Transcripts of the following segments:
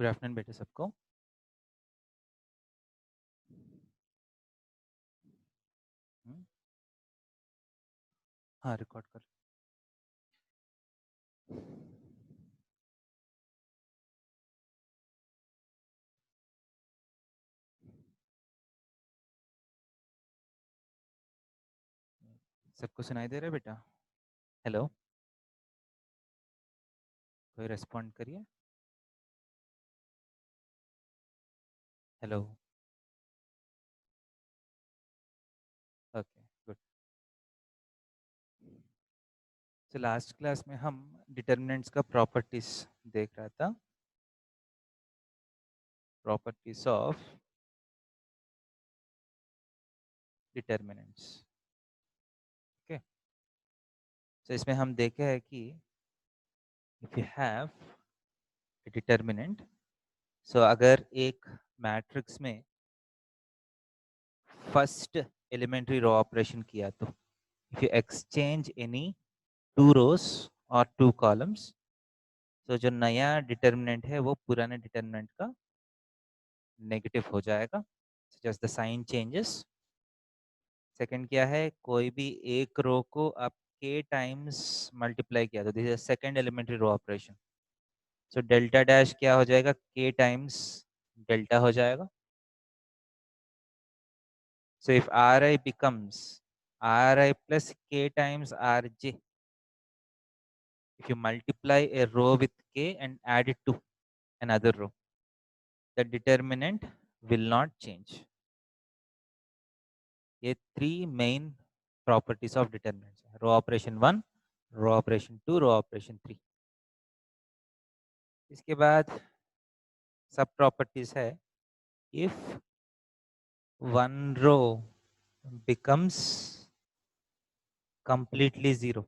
Good afternoon बेटे सबको। हाँ, रिकॉर्ड कर। सबको सुनाई दे रहा है बेटा? हेलो, कोई रेस्पॉन्ड करिए। हेलो। Okay, good. तो लास्ट क्लास में हम डिटर्मिनेंट्स का प्रॉपर्टीज देख रहा था। Properties of determinants. ओके, तो इसमें हम देखे हैं कि इफ यू हैव डिटर्मिनेंट, सो अगर एक मैट्रिक्स में फर्स्ट एलिमेंट्री रो ऑपरेशन किया तो if you exchange any two rows और टू कॉलम्स, तो जो नया डिटर्मिनेंट है वो पुराने डिटर्मिनेंट का नेगेटिव हो जाएगा, just the sign changes. Second क्या है, कोई भी एक रो को आप k टाइम्स मल्टीप्लाई किया तो this is second elementary row operation, so delta dash क्या हो जाएगा, k टाइम्स डेल्टा हो जाएगा। So if ri becomes ri plus k times rj, if you multiply a row with k and add it to another row, the determinant will not change. ये three main properties of determinants है, row operation 1, row operation 2, row operation 3। इसके बाद सब properties है, if one row becomes completely zero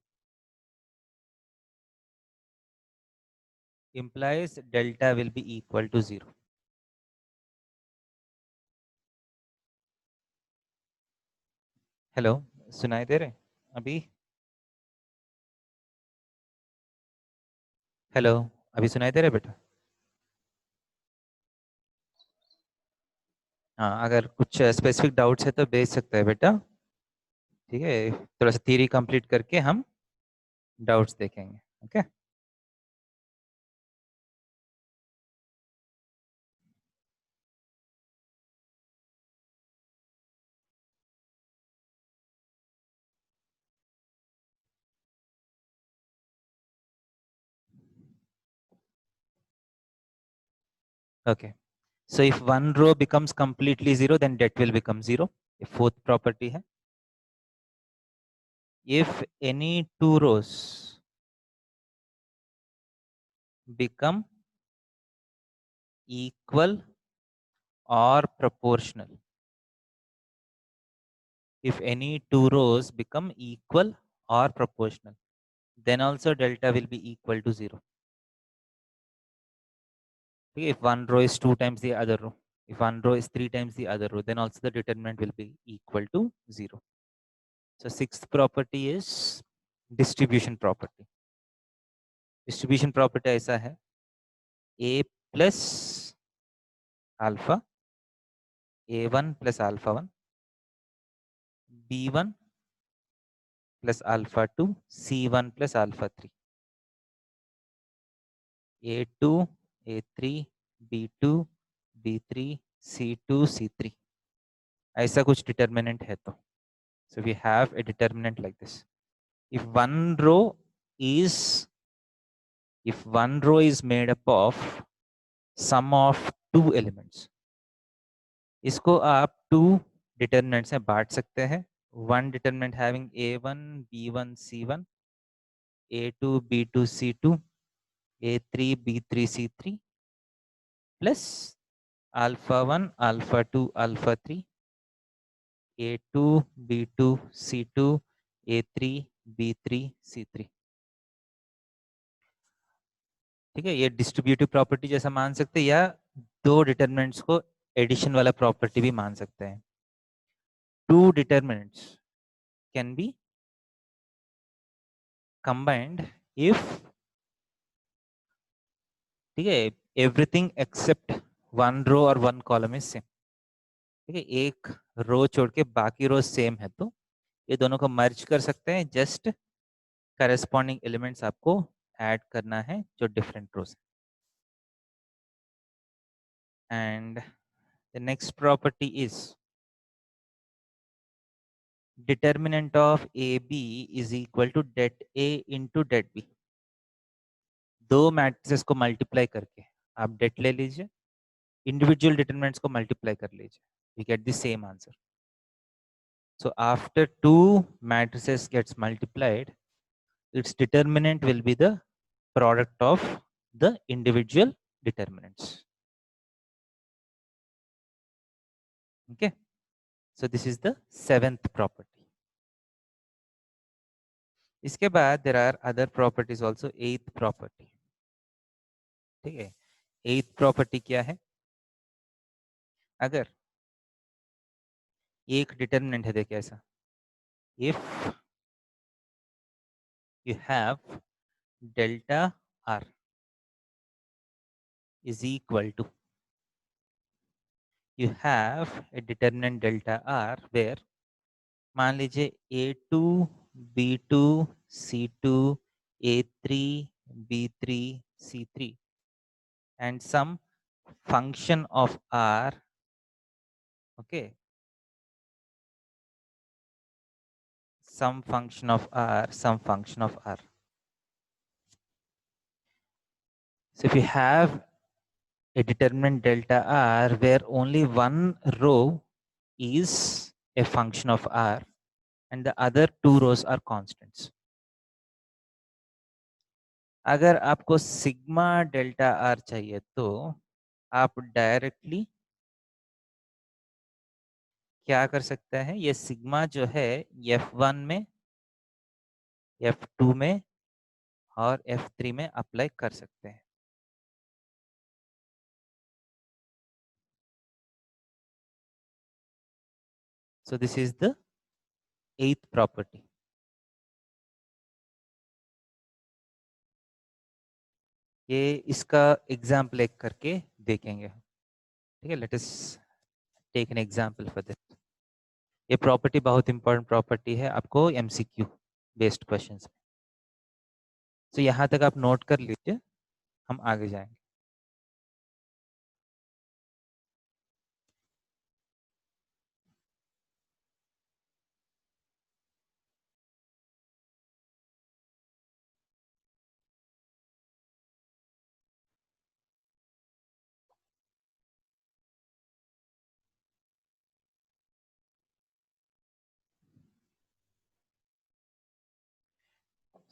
implies delta will be equal to 0. Hello, सुनाई दे रहे अभी? हेलो, अभी सुनाई दे रहे बेटा? हाँ, अगर कुछ स्पेसिफिक डाउट्स है तो भेज सकते हैं बेटा। ठीक है, थोड़ा सा थ्योरी कंप्लीट करके हम डाउट्स देखेंगे। Okay, okay. So if one row becomes completely zero, then that will become zero. ये fourth property है. If any two rows become equal or proportional, if any two rows become equal or proportional, then also delta will be equal to 0. Okay, if one row is 2 times the other row, if one row is 3 times the other row, then also the determinant will be equal to 0. So sixth property is distribution property. Distribution property ऐसा है, a plus alpha, a1 plus alpha 1, b1 plus alpha 2, c1 plus alpha 3, a2, a3, b2, b3, c2, c3, ऐसा कुछ determinant है तो, so we have a determinant like this. If one row is made up of sum of two elements, इसको आप to determinants में बांट सकते हैं. One determinant having a1, b1, c1, a2, b2, c2, a3, b3, c3 plus alpha 1, alpha 2, alpha 3, a2, b2, c2, a3, b3, c3. ठीक है, ये distributive property जैसा मान सकते हैं, या दो डिटर्मिनेंट्स को एडिशन वाला प्रॉपर्टी भी मान सकते हैं. Two determinants can be combined if, ठीक है, एवरीथिंग एक्सेप्ट वन रो और वन कॉलम इज सेम। ठीक है, एक रो छोड़ के बाकी रो सेम है तो ये दोनों को मर्ज कर सकते हैं, जस्ट करस्पॉन्डिंग एलिमेंट्स आपको ऐड करना है जो डिफरेंट रोज है। And the next property is determinant of A B is equal to det A into det B. दो मैट्रिसेस को मल्टीप्लाई करके आप डेट ले लीजिए, इंडिविजुअल डिटर्मिनेंट्स को मल्टीप्लाई कर लीजिए, you get the same answer. So after two matrices gets multiplied, its determinant will be the product of the individual determinants. Okay, so this is the seventh property. इसके बाद there are other properties also. Eighth property. ठीक है, eighth property क्या है? अगर एक determinant है, देखिए ऐसा, if you have delta r is equal to, you have a determinant delta r where मान लीजिए A2, B2, C2, A3, B3, C3 and some function of R, okay, some function of R, some function of R. So if you have a determinant delta R where only one row is a function of R and the other two rows are constants. अगर आपको sigma delta R चाहिए तो आप directly क्या कर सकते हैं, ये सिग्मा जो है F1 में, F2 में और F3 में अप्लाई कर सकते हैं। So this is the eighth property. ये इसका एग्जाम्पल एक करके देखेंगे। ठीक है, let us take an example for this. ये प्रॉपर्टी बहुत इंपॉर्टेंट प्रॉपर्टी है आपको एमसीक्यू बेस्ड क्वेश्चंस में। तो यहाँ तक आप नोट कर लीजिए, हम आगे जाएंगे।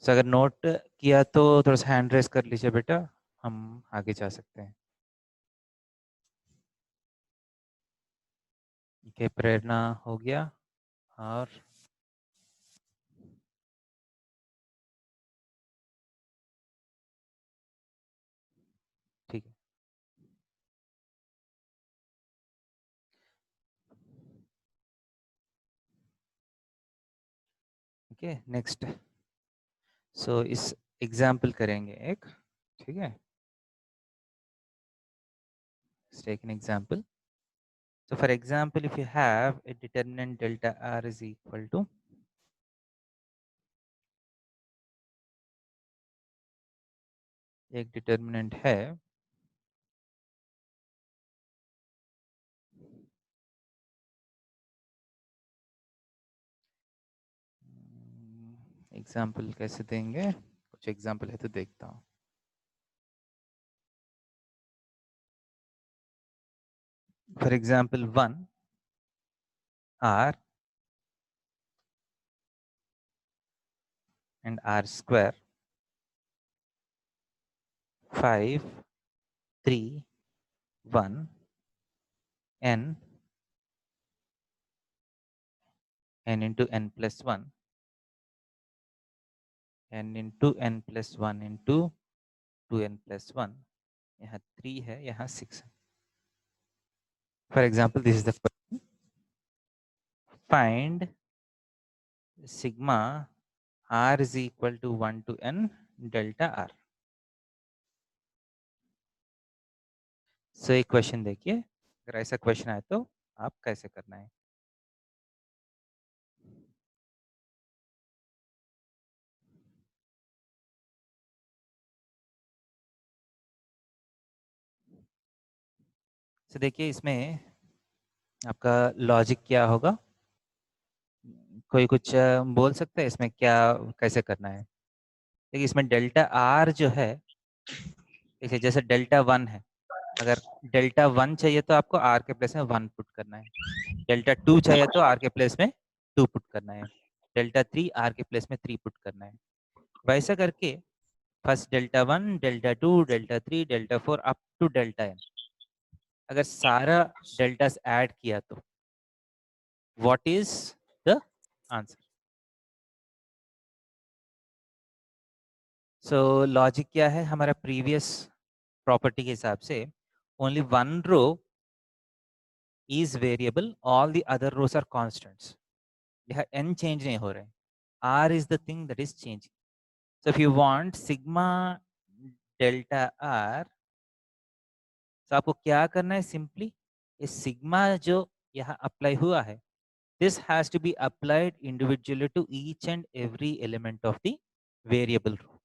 तो अगर नोट किया तो थोड़ा सा हैंड रेस कर लीजिए बेटा, हम आगे जा सकते हैं। ठीक है, प्रेरणा हो गया और ठीक है। Okay, next. सो इस एग्जाम्पल करेंगे एक, ठीक है। Let's take an example. So for example, if you have a determinant delta r is equal to एक डिटर्मिनेंट है एग्जाम्पल कैसे देंगे, कुछ एग्जाम्पल है तो देखता हूँ। For example 1 r and r square 5 3 1 n n into n plus 1 n into n plus 1 into 2n plus 1, यहाँ 3 है, यहाँ 6 है। For example this is the question, find sigma r is equal to 1 to n delta r. सो एक question देखिए, अगर ऐसा question आए तो आप कैसे करना है। तो देखिए इसमें आपका लॉजिक क्या होगा, कोई कुछ बोल सकता है इसमें क्या कैसे करना है। देखिए इसमें डेल्टा आर जो है, देखिए जैसे डेल्टा वन है, अगर डेल्टा वन चाहिए तो आपको आर के प्लेस में वन पुट करना है, डेल्टा टू चाहिए तो आर के प्लेस में टू पुट करना है, डेल्टा थ्री आर के प्लेस में थ्री पुट करना है। वैसा करके first delta one, delta two, delta three, delta four up to delta N, अगर सारा डेल्टास ऐड किया तो what is the answer. So logic क्या है हमारा प्रीवियस प्रॉपर्टी के हिसाब से, only one row is variable, all the other rows are constants. यह n चेंज नहीं हो रहे, r is the thing that is changing. So if you want sigma delta r, तो आपको क्या करना है, सिंपली ये सिग्मा जो यहाँ अप्लाई हुआ है, this has to be applied individually to each and every element of the variable row।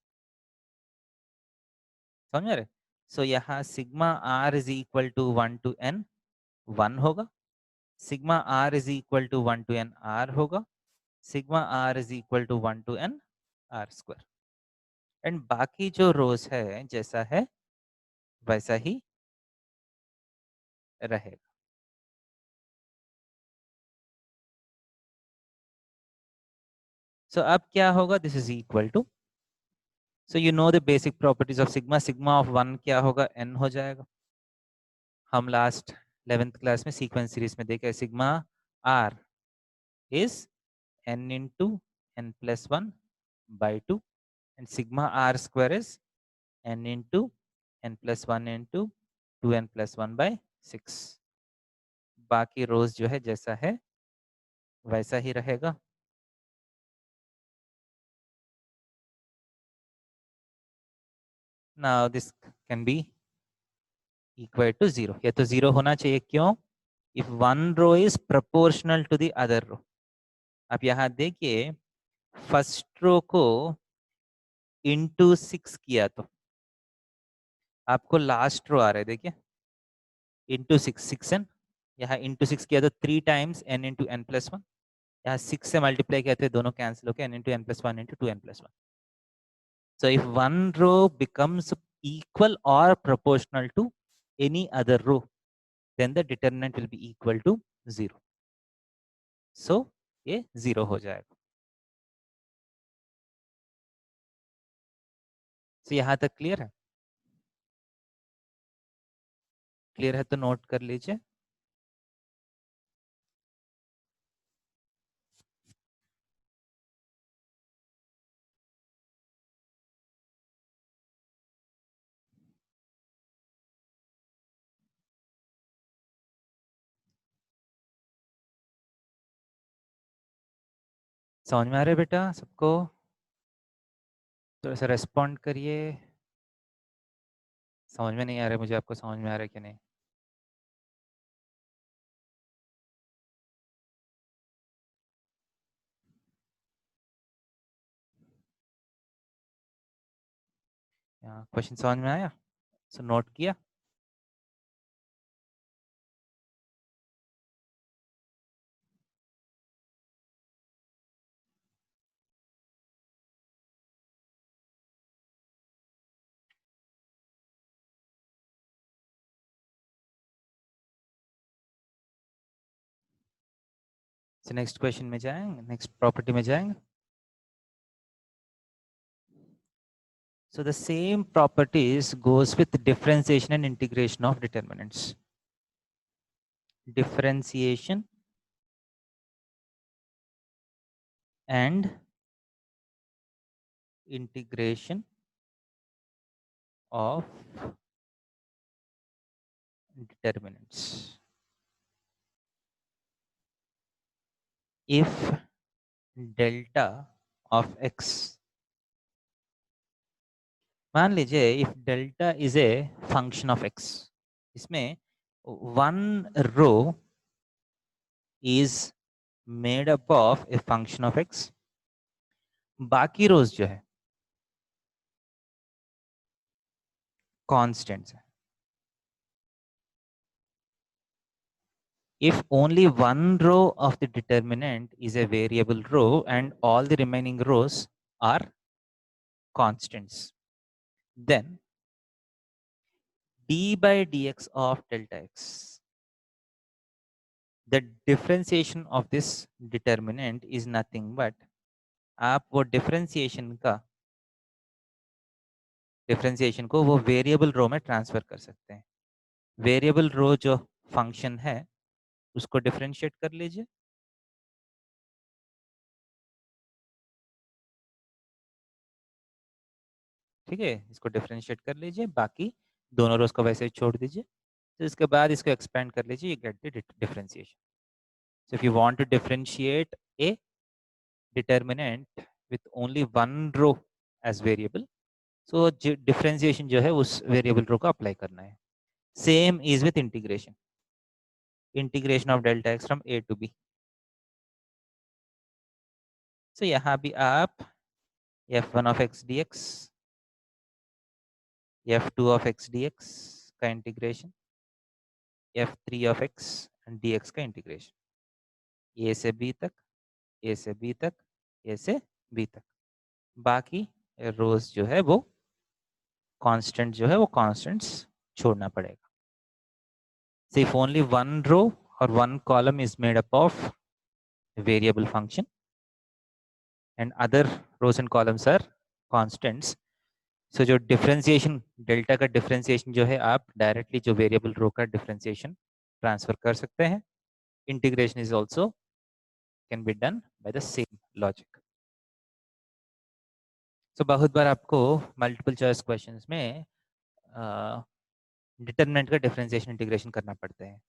समझ रहे। सो यहाँ sigma r is equal to 1 to n 1 होगा, sigma r is equal to 1 to n r होगा, sigma r is equal to 1 to n r square, and बाकी जो रोज है जैसा है वैसा ही रहेगा। सो अब क्या होगा, this is equal to, so you know the basic properties of sigma, sigma of 1 क्या होगा, n हो जाएगा। हम लास्ट 11th क्लास में सीक्वेंस सीरीज में देखे, sigma r is n into n plus 1 by 2, and sigma r square is n into n plus 1 into 2n plus 1 by 6। बाकी rows जो है जैसा है वैसा ही रहेगा। Now this can be equal to 0, ये तो 0 होना चाहिए, क्यों, if one row is proportional to the other row. अब यहाँ देखिए फर्स्ट रो को इंटू 6 किया तो आपको लास्ट रो आ रहा है, देखिए इंटू 6, 6n, यहाँ इंटू 6 किया तो 3 times n into N plus one, यहाँ 6 से मल्टीप्लाई किया तो दोनों कैंसिल होकर n into N plus one into two N plus one. So if one row becomes equal or proportional to any other row, then the determinant will be equal to 0. So ये 0 हो जाएगा। So यहाँ तक clear है, clear है तो note कर लीजिए। समझ में आ रहा है बेटा सबको, थोड़ा सा रेस्पॉन्ड करिए। समझ में नहीं आ रहा है मुझे, आपको समझ में आ रहा है कि नहीं। क्वेश्चन समझ में आया, सो नोट किया। सो नेक्स्ट क्वेश्चन में जाएंगे, नेक्स्ट प्रॉपर्टी में जाएंगे। So the same properties goes with differentiation and integration of determinants. Differentiation and integration of determinants. If delta of x, मान लीजिए if delta is a function of x, इसमें one row is made up of a function of X, बाकी rows जो है constants है. If only one row of the determinant is a variable row and all the remaining rows are constants, then d by dx of delta x, the differentiation of this determinant is nothing but, आप वो differentiation को वो variable रो में transfer कर सकते हैं. Variable रो जो function है उसको डिफरेंशिएट कर लीजिए. ठीक है, इसको डिफरेंशिएट कर लीजिए, बाकी दोनों रोज को वैसे ही छोड़ दीजिए. तो इसके बाद इसको एक्सपेंड कर लीजिए, you get the differentiation. So if you want to differentiate a determinant with only one row as variable, so differentiation जो है उस वेरिएबल रो को अप्लाई करना है. Same is with integration, integration of delta x from a to b. So यहाँ भी आप f1 of x dx, f2 of x dx का integration, f3 of x dx का इंटीग्रेशन, a से b तक, a से b तक, a से b तक. बाकी रोज जो है वो कांस्टेंट जो है वो कांस्टेंट्स छोड़ना पड़ेगा. So if only one row or one column is made up of variable function and other rows and columns are constants, so जो डिफरेंशिएशन डेल्टा का डिफरेंशिएशन जो है आप डायरेक्टली जो वेरिएबल रो का डिफरेंशिएशन ट्रांसफर कर सकते हैं. Integration is also can be done by the same logic. So बहुत बार आपको मल्टीपल चॉइस क्वेश्चंस में डिटरमिनेंट का डिफरेंशिएशन इंटीग्रेशन करना पड़ता है.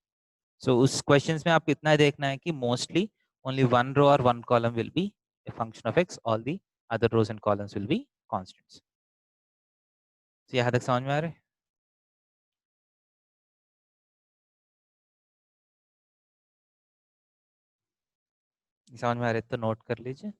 सो उस क्वेश्चंस में आपको इतना देखना है कि mostly only one row or one column will be a function of x, all the other rows and columns will be constants. So यहाँ तक समझ में आ रहा है? समझ में आ रहे तो नोट कर लीजिए.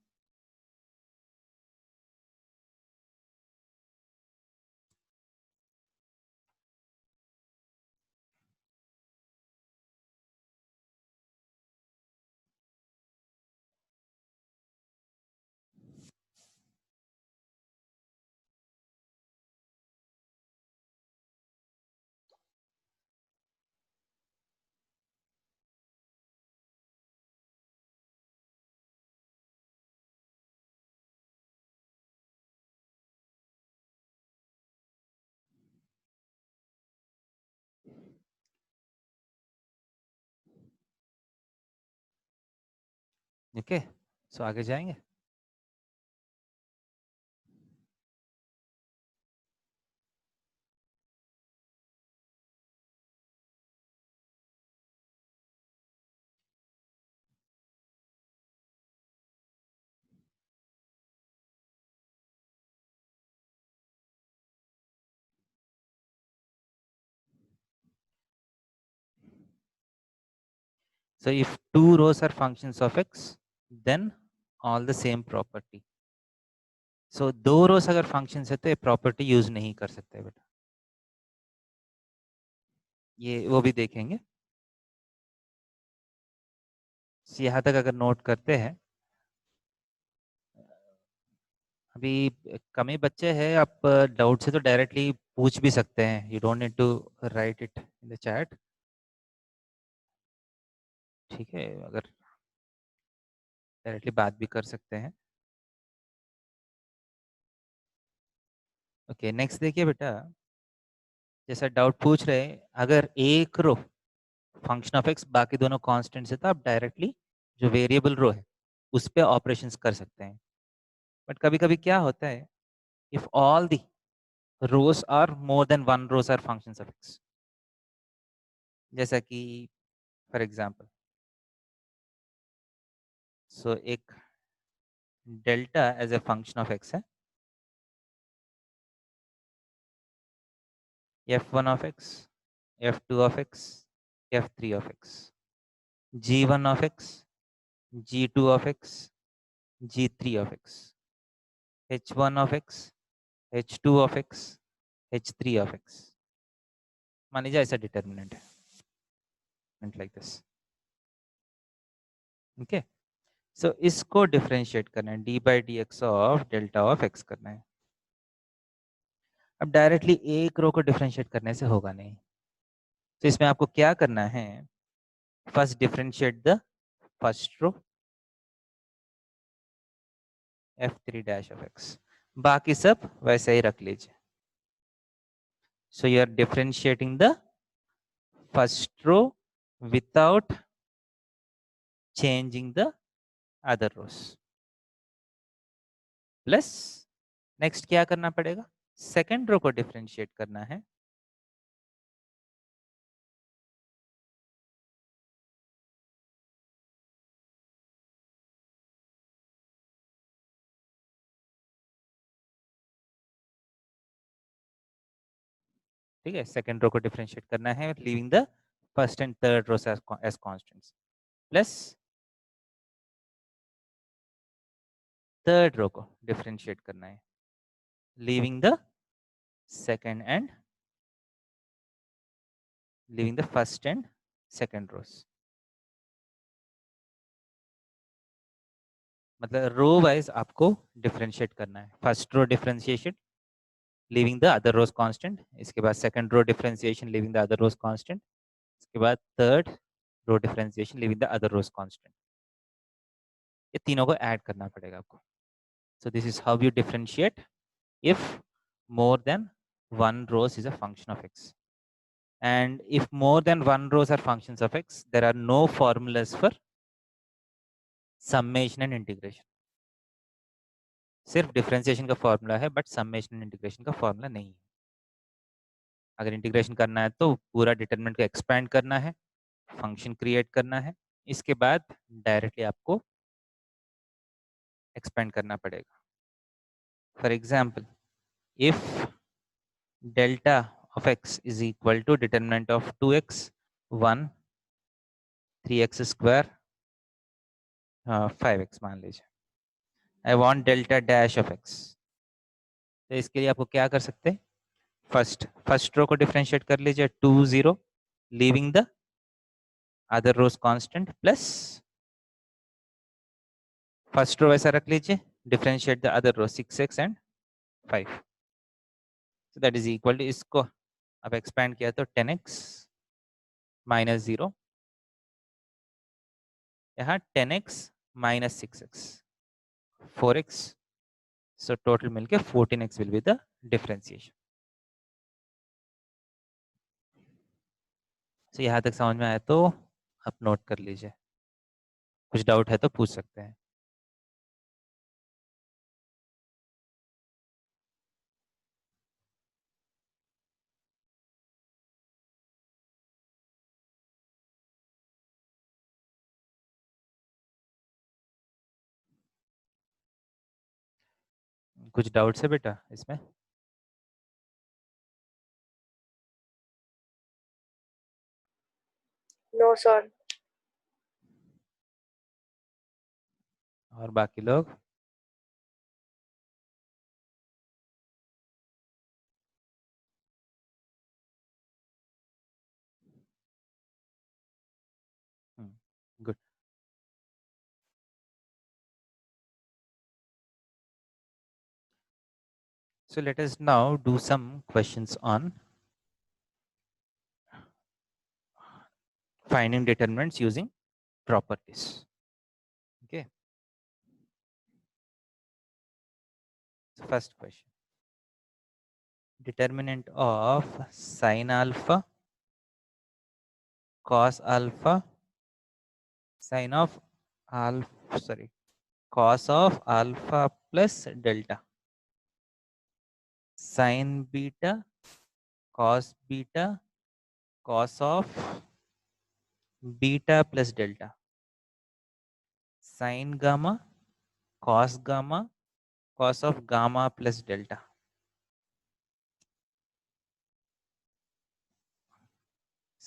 ओके, सो आगे जाएंगे. So if two rows are functions of x, then all the same property. So दो rows अगर functions है तो ये property use नहीं कर सकते बेटा. ये वो भी देखेंगे. So यहाँ तक अगर नोट करते हैं, अभी कम ही बच्चे हैं, आप डाउट से तो डायरेक्टली पूछ भी सकते हैं. You don't need to write it in the chat. ठीक है, अगर डायरेक्टली बात भी कर सकते हैं. ओके, नेक्स्ट देखिए बेटा, जैसा डाउट पूछ रहे हैं, अगर एक रो फंक्शन ऑफ एक्स बाकी दोनों कांस्टेंट्स है तो आप डायरेक्टली जो वेरिएबल रो है उस पे ऑपरेशंस कर सकते हैं. बट कभी कभी क्या होता है, if all the rows are more than one rows are functions of X, जैसा कि फॉर एग्जांपल, सो एक delta as a function of X है, f1 of x, f2 of x, f3 of x, g1 of x, g2 of x, g3 of x, h1 of x, h2 of x, h3 of x. मान लीजिए ऐसा determinant है like this. Okay, सो इसको differentiate करना है, D by D x of delta of x करना है. अब डायरेक्टली एक रो को डिफरेंशिएट करने से होगा नहीं, तो इसमें आपको क्या करना है, first differentiate the first row f3 dash of x, बाकी सब वैसे ही रख लीजिए. So you are differentiating the first row without changing the other rows. Plus next क्या करना पड़ेगा, सेकेंड रो को डिफरेंशिएट करना है. ठीक है, सेकेंड रो को डिफरेंशिएट करना है leaving the first and third rows as constants, plus third row को डिफरेंशिएट करना है leaving the second and leaving the first and second rows. मतलब रो वाइज आपको डिफरेंशिएट करना है. First row differentiation leaving the other rows constant, इसके बाद second row differentiation leaving the other rows constant, इसके बाद third row differentiation leaving the other rows constant. ये तीनों को ऐड करना पड़ेगा आपको. So this is how you differentiate if more than one rows is a function of x, and if more than one rows are functions of x, there are no formulas for summation and integration. सिर्फ differentiation का formula है, but summation and integration का formula नहीं है. अगर integration करना है तो पूरा डिटरमिनेंट को एक्सपैंड करना है, फंक्शन क्रिएट करना है, इसके बाद डायरेक्टली आपको एक्सपेंड करना पड़ेगा. For example, if delta of x is equal to determinant of 2x 1 3x square 5x मान लीजिए. I want delta dash of x, तो इसके लिए आपको क्या कर सकते हैं, फर्स्ट रो को डिफरेंशिएट कर लीजिए 2 0 leaving the other rows constant, plus first row ऐसा रख लीजिए, differentiate the other row 6x and 5. So that is equal to, इसको अब एक्सपैंड किया तो 10x माइनस 0, यहाँ 10x माइनस 6x 4x. सो टोटल मिलके 14x will be the differentiation. So यहाँ तक समझ में आया तो आप नोट कर लीजिए, कुछ डाउट है तो पूछ सकते हैं. कुछ डाउट्स है बेटा इसमें? No sir. और बाकी लोग? Good. So let us now do some questions on finding determinants using properties. Okay. So first question. Determinant of sin alpha, cos alpha, sin of alpha, sorry, cos of alpha plus delta, sin beta, cos beta, cos of beta plus delta, sin gamma, cos gamma, cos of gamma plus delta.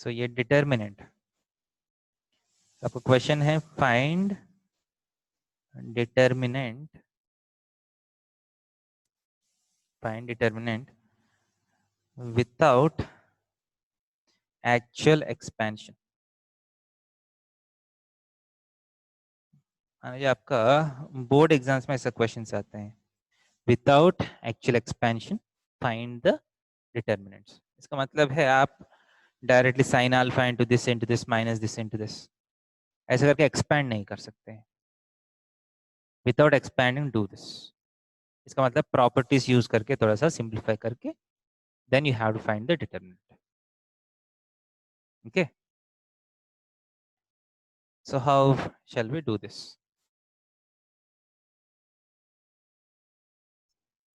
सो ये determinant, आपको question है find determinant, find determinant without actual expansion. ये आपका board exams में ऐसा question आते हैं, without actual expansion find the determinants. इसका मतलब है आप directly sine alpha into this minus this into this ऐसे करके एक्सपेंड नहीं कर सकते हैं। विदाउट एक्सपेंडिंग डू दिस, इसका मतलब प्रॉपर्टीज यूज करके थोड़ा सा सिंप्लीफाई करके then you have to find the determinant. Okay, so how shall we do this?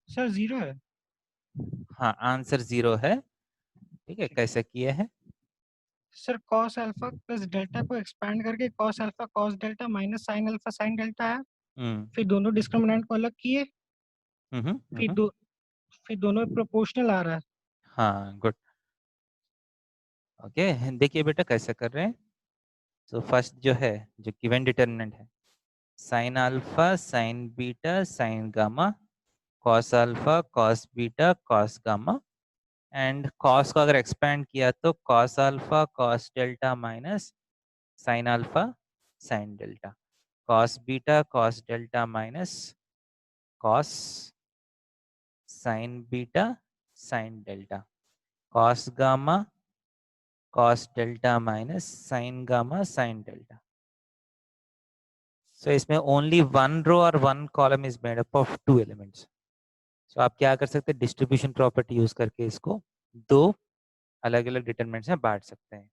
Sir 0 है। हाँ, आंसर 0 है। ठीक है, ठीक। कैसे किए हैं? Sir cos alpha plus delta को एक्सपैंड करके cos alpha cos delta minus sine alpha sine delta है। हम्म फिर दोनों डिस्क्रिमिनेंट को अलग किए। हम्म फिर हम्म, दो फिर दोनों प्रोपोर्शनल आ रहा है। हाँ गुड। ओके, देखिए बेटा कैसे कर रहे हैं। तो फर्स्ट जो है, जो गिवन डिटर्मिनेंट है, sine alpha sine beta sine gamma cos alpha cos beta cos gamma, and cos को अगर एक्सपेंड किया तो cos alpha cos delta minus sine alpha sine delta, cos beta cos delta minus cos sine beta sine delta, cos gamma cos delta minus sine gamma sine delta. So इसमें only one row और one column is made up of two elements. So आप क्या कर सकते हैं, distribution property use करके इसको दो अलग अलग डिटरमिनेंट्स में बांट सकते हैं।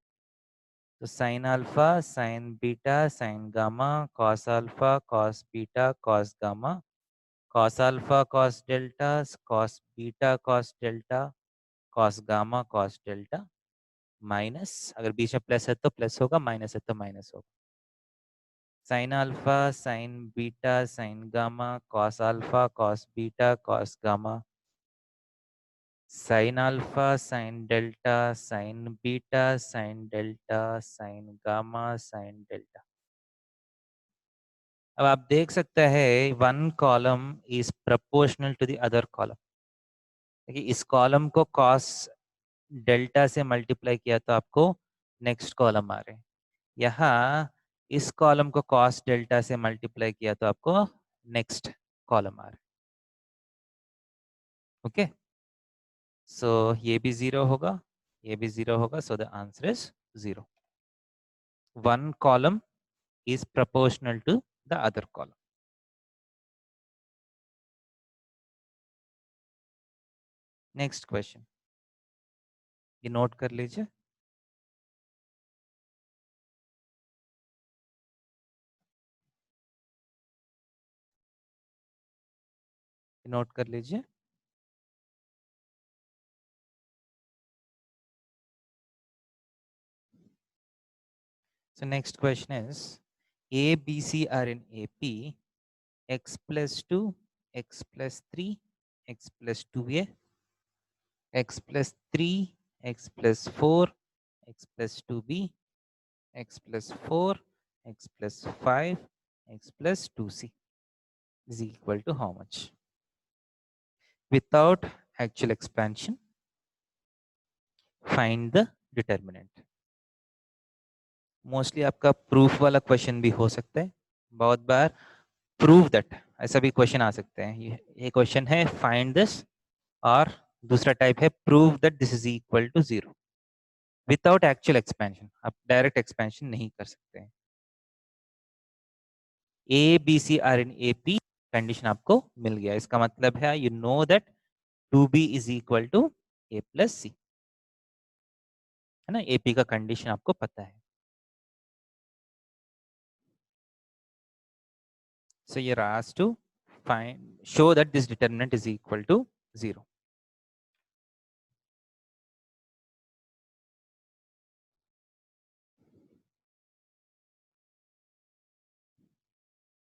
तो sign alpha sine beta sine gamma cos alpha cos beta cos gamma cos alpha cos delta cos beta cos delta cos gamma cos delta, minus अगर बीच में प्लस है तो प्लस होगा, माइनस है तो माइनस होगा। Sine alpha sine beta sine gamma cos alpha cos beta cos gamma, sine alpha sine delta sine beta sine delta sine gamma sine delta. अब आप देख सकते हैं one column is proportional to the other column. देखिए इस column को cos delta से multiply किया तो आपको नेक्स्ट कॉलम आ रहे हैं, यहाँ इस कॉलम को कॉस डेल्टा से मल्टीप्लाई किया तो आपको नेक्स्ट कॉलम आ रहा है। ओके, सो ये भी 0 होगा, ये भी 0 होगा, so the answer is 0। One column is proportional to the other column. Next question, ये नोट कर लीजिए। नोट कर लीजिए। So next question is A, B, C are in AP, x plus 2, x plus 3, x plus 2a, x plus 3, x plus 4, x plus 2b, x plus 4, x plus 5, x plus 2c is equal to how much? Without actual expansion, find the determinant. Mostly आपका proof वाला question भी हो सकता है, बहुत बार prove that ऐसा भी question आ सकते हैं। ये क्वेश्चन है फाइंड दिस, और दूसरा टाइप है prove that this is equal to 0 without actual expansion. आप डायरेक्ट एक्सपेंशन नहीं कर सकते हैं। A B c are in A P condition आपको मिल गया, इसका मतलब है you know that 2b is equal to a plus c, है ना, एपी का कंडीशन आपको पता है। So you're asked to show that this determinant is equal to 0.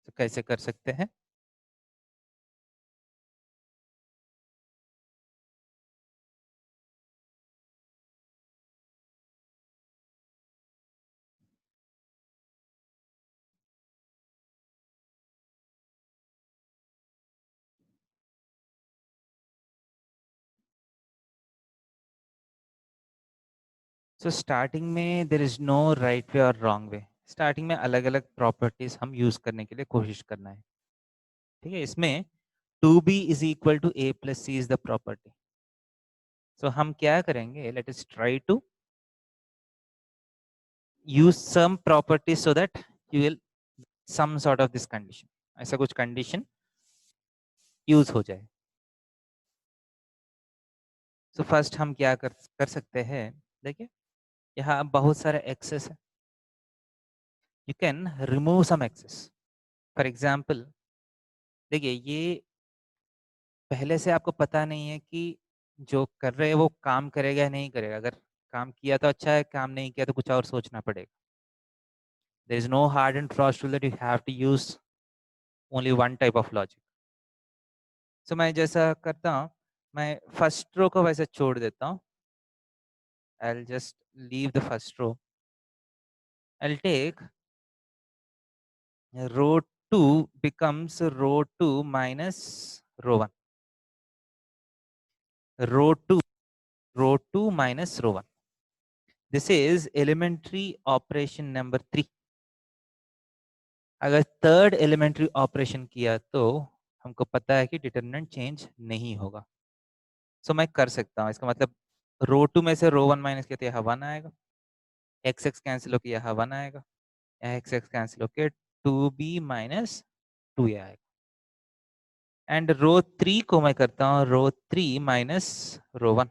तो कैसे कर सकते हैं? सो स्टार्टिंग में there is no right way और रॉन्ग वे। स्टार्टिंग में अलग अलग प्रॉपर्टीज हम यूज करने के लिए कोशिश करना है। ठीक है, इसमें 2b is equal to a plus c is the property. So हम क्या करेंगे, let us try to use some property so that you will some sort of this condition, ऐसा कुछ कंडीशन यूज हो जाए। सो फर्स्ट हम क्या कर सकते हैं, देखिए यहाँ बहुत सारे एक्सेस है, you can remove some excess. For example देखिए, ये पहले से आपको पता नहीं है कि जो कर रहे हैं वो काम करेगा या नहीं करेगा। अगर काम किया तो अच्छा है, काम नहीं किया तो कुछ और सोचना पड़ेगा। There is no hard and fast rule that you have to use only one type of logic. So मैं जैसा करता हूँ, मैं फर्स्ट रो को वैसे छोड़ देता हूँ। I'll just leave the first row. I'll take row 2 becomes row 2 minus row 1. Row 2 minus row 1. This is elementary operation number 3. अगर थर्ड एलिमेंट्री ऑपरेशन किया तो हमको पता है कि डिटरमिनेंट चेंज नहीं होगा। सो मैं कर सकता हूँ, इसका मतलब रो 2 में से रो 1 माइनस किया तो यहाँ 1 आएगा, एक्स एक्स कैंसिल होकर यहाँ 1 आएगा, यहाँ एक्स एक्स कैंसिल होकर 2b माइनस 2a आएगा। एंड रो 3 को मैं करता हूँ row 3 minus row 1।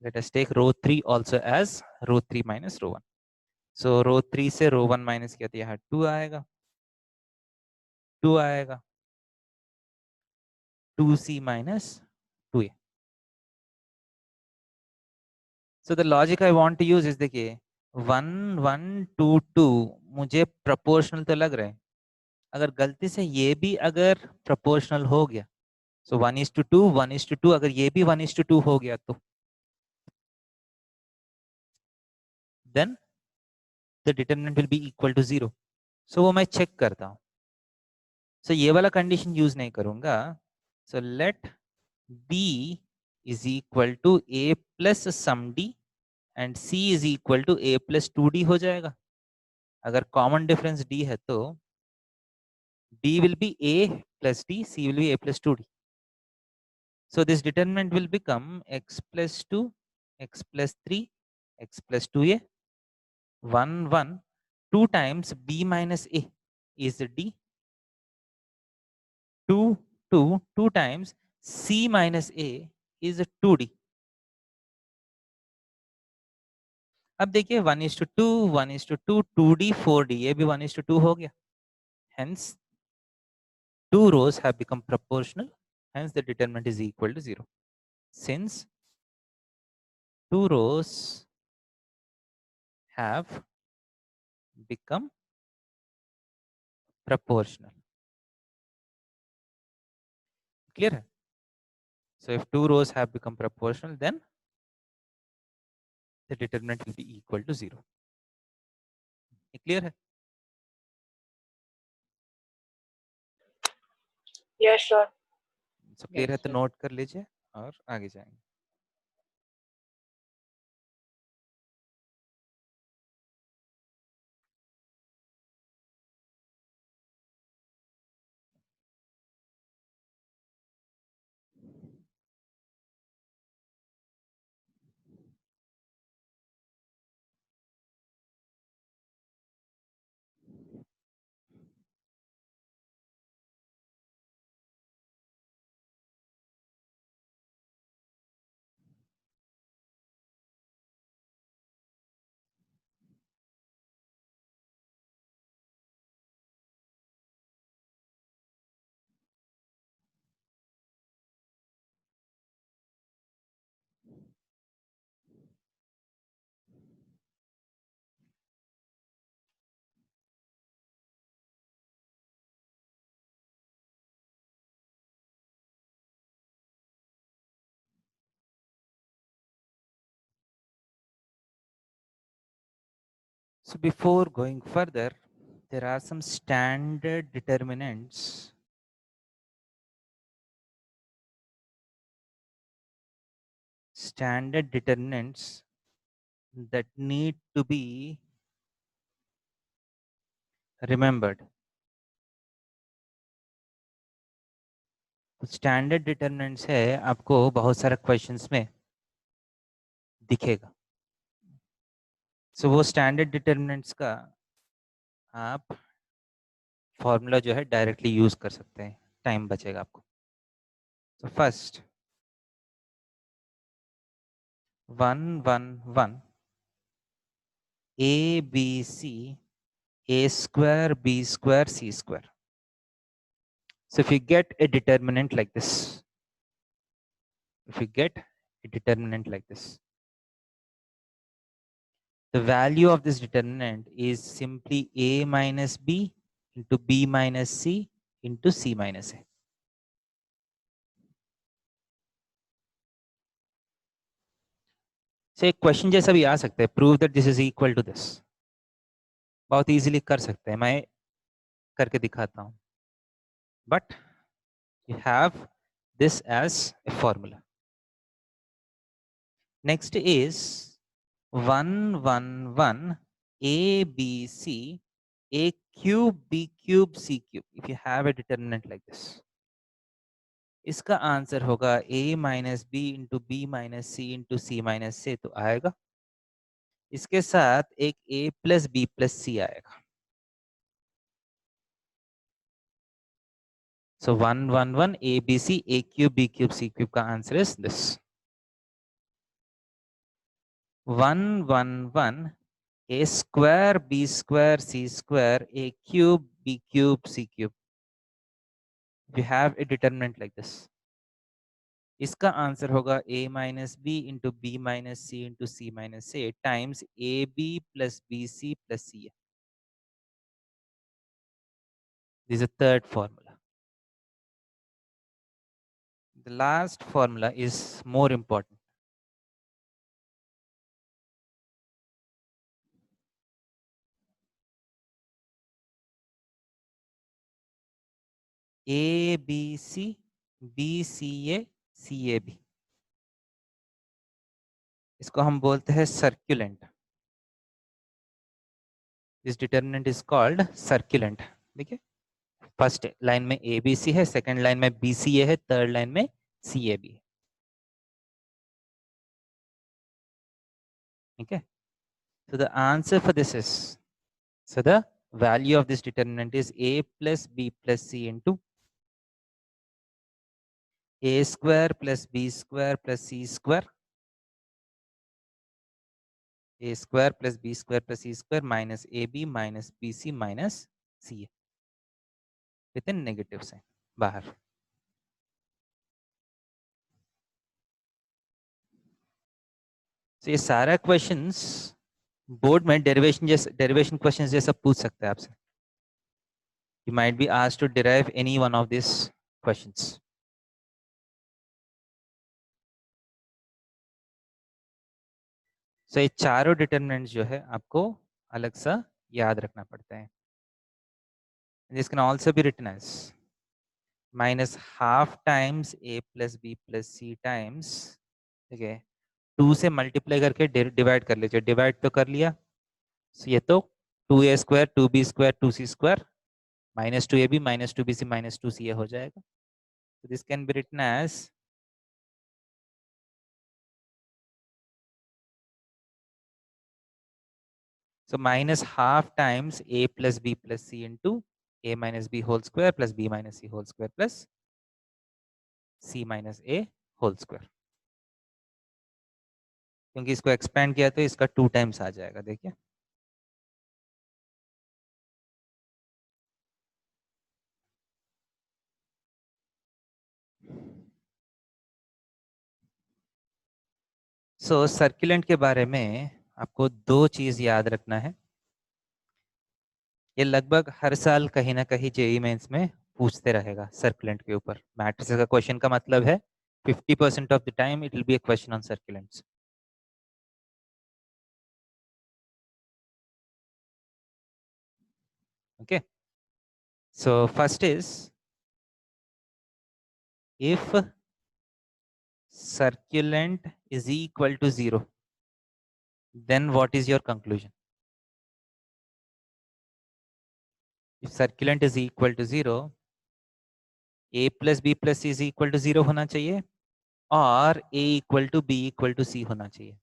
Let us take row 3 also as row 3 minus row 1। So row 3 से रो 1 माइनस किया तो यहाँ 2 आएगा, 2 आएगा, 2c minus 2a। So the logic I want to use is, देखिए 1 1 2 2 मुझे प्रोपोर्शनल तो लग रहे हैं। अगर गलती से ये भी अगर प्रोपोर्शनल हो गया, सो 1:2 1:2, अगर ये भी 1:2 हो गया तो then the determinant will be equal to 0। सो वो मैं चेक करता हूँ। सो ये वाला कंडीशन यूज नहीं करूंगा। So let b is equal to a plus some d and c is equal to a plus 2d हो जाएगा। अगर कॉमन डिफरेंस d है तो d will be a plus d, c will be a plus 2d. So this determinant will become x plus 2, x plus 3, x plus 2a, 1 1, 2 times b minus a is d, 2 2, 2 times c minus a is 2d. अब देखिए 1:2 1:2 2d 4d, ये भी 1:2 हो गया। Hence two rows have become proportional, hence the determinant is equal to 0. Since two rows have become proportional. Clear है? So if two rows have become proportional, then the determinant will be equal to 0. Clear है? Yes, sure. So clear है Yes, तो sir. Note कर लीजिए और आगे जाएंगे। So before going further, there are some standard determinants. Standard determinants that need to be remembered. Standard determinants है, आपको बहुत सारे क्वेश्चंस में दिखेगा. सो वो स्टैंडर्ड डिटर्मिनेंट्स का आप फॉर्मूला जो है डायरेक्टली यूज कर सकते हैं, टाइम बचेगा आपको. तो first 1 1 1 A B C a square b square c square. So if you get a determinant like this, if you get a determinant like this, the value of this determinant is simply a minus b into b minus c into c minus a. So एक question जैसा भी आ सकता है, prove that this is equal to this. बहुत easily कर सकते हैं, मैं करके दिखाता हूं. But you have this as a formula. Next is 1 1 1 a b c a cube b cube c cube. If you have a determinant like this, इसका answer होगा a minus B into B minus C into C minus से, तो आएगा. इसके साथ एक a plus B plus C आएगा. So 1 1 1 a b c a cube b cube c cube का answer is this. 1 1 1 a square b square c square a cube b cube c cube. We have a determinant like this. इसका answer होगा a minus B into B minus C into C minus से times a b plus b c plus c. This is a third formula. The last formula is more important. A B C B C A C A B. इसको हम बोलते हैं circulant. This determinant is called circulant. देखिए, first line में a B c है, second line में b c a है, third line में सी ए बी है. ठीक है. So the answer for this is, so the value of this determinant is a plus b plus c into a square plus b square plus c square, a square plus b square plus c square minus ab minus bc minus ca with a negative sign बाहर. तो ये सारा questions board में derivation questions जैसा पूछ सकते हैं आपसे. You might be asked to derive any one of these questions. So ये चारों डिटर्मिनेंट्स जो है आपको अलग सा याद रखना पड़ता है. This can also be written as minus half times a plus b plus c times, ठीक है, 2 से मल्टीप्लाई करके डिवाइड कर लीजिए. डिवाइड तो कर लिया, so ये तो 2a square 2b square 2c square minus 2ab minus 2bc minus 2ca हो जाएगा. So this can be written as so minus half times a plus b plus c into a minus b whole square plus b minus c whole square plus c minus a whole square. क्योंकि इसको expand किया तो इसका 2 times आ जाएगा. देखिए, सो succulent के बारे में आपको 2 चीज याद रखना है. ये लगभग हर साल कहीं ना कहीं जेई मेंस में पूछते रहेगा. सर्कुलेंट के ऊपर मैट्रिसेस का क्वेश्चन का मतलब है 50% of the time it will be a question on succulents. Okay, so first is if circulant is equal to 0, then what is your conclusion? If circulant is equal to 0, a plus b plus c is equal to 0 होना चाहिए और a equal to b equal to c होना चाहिए.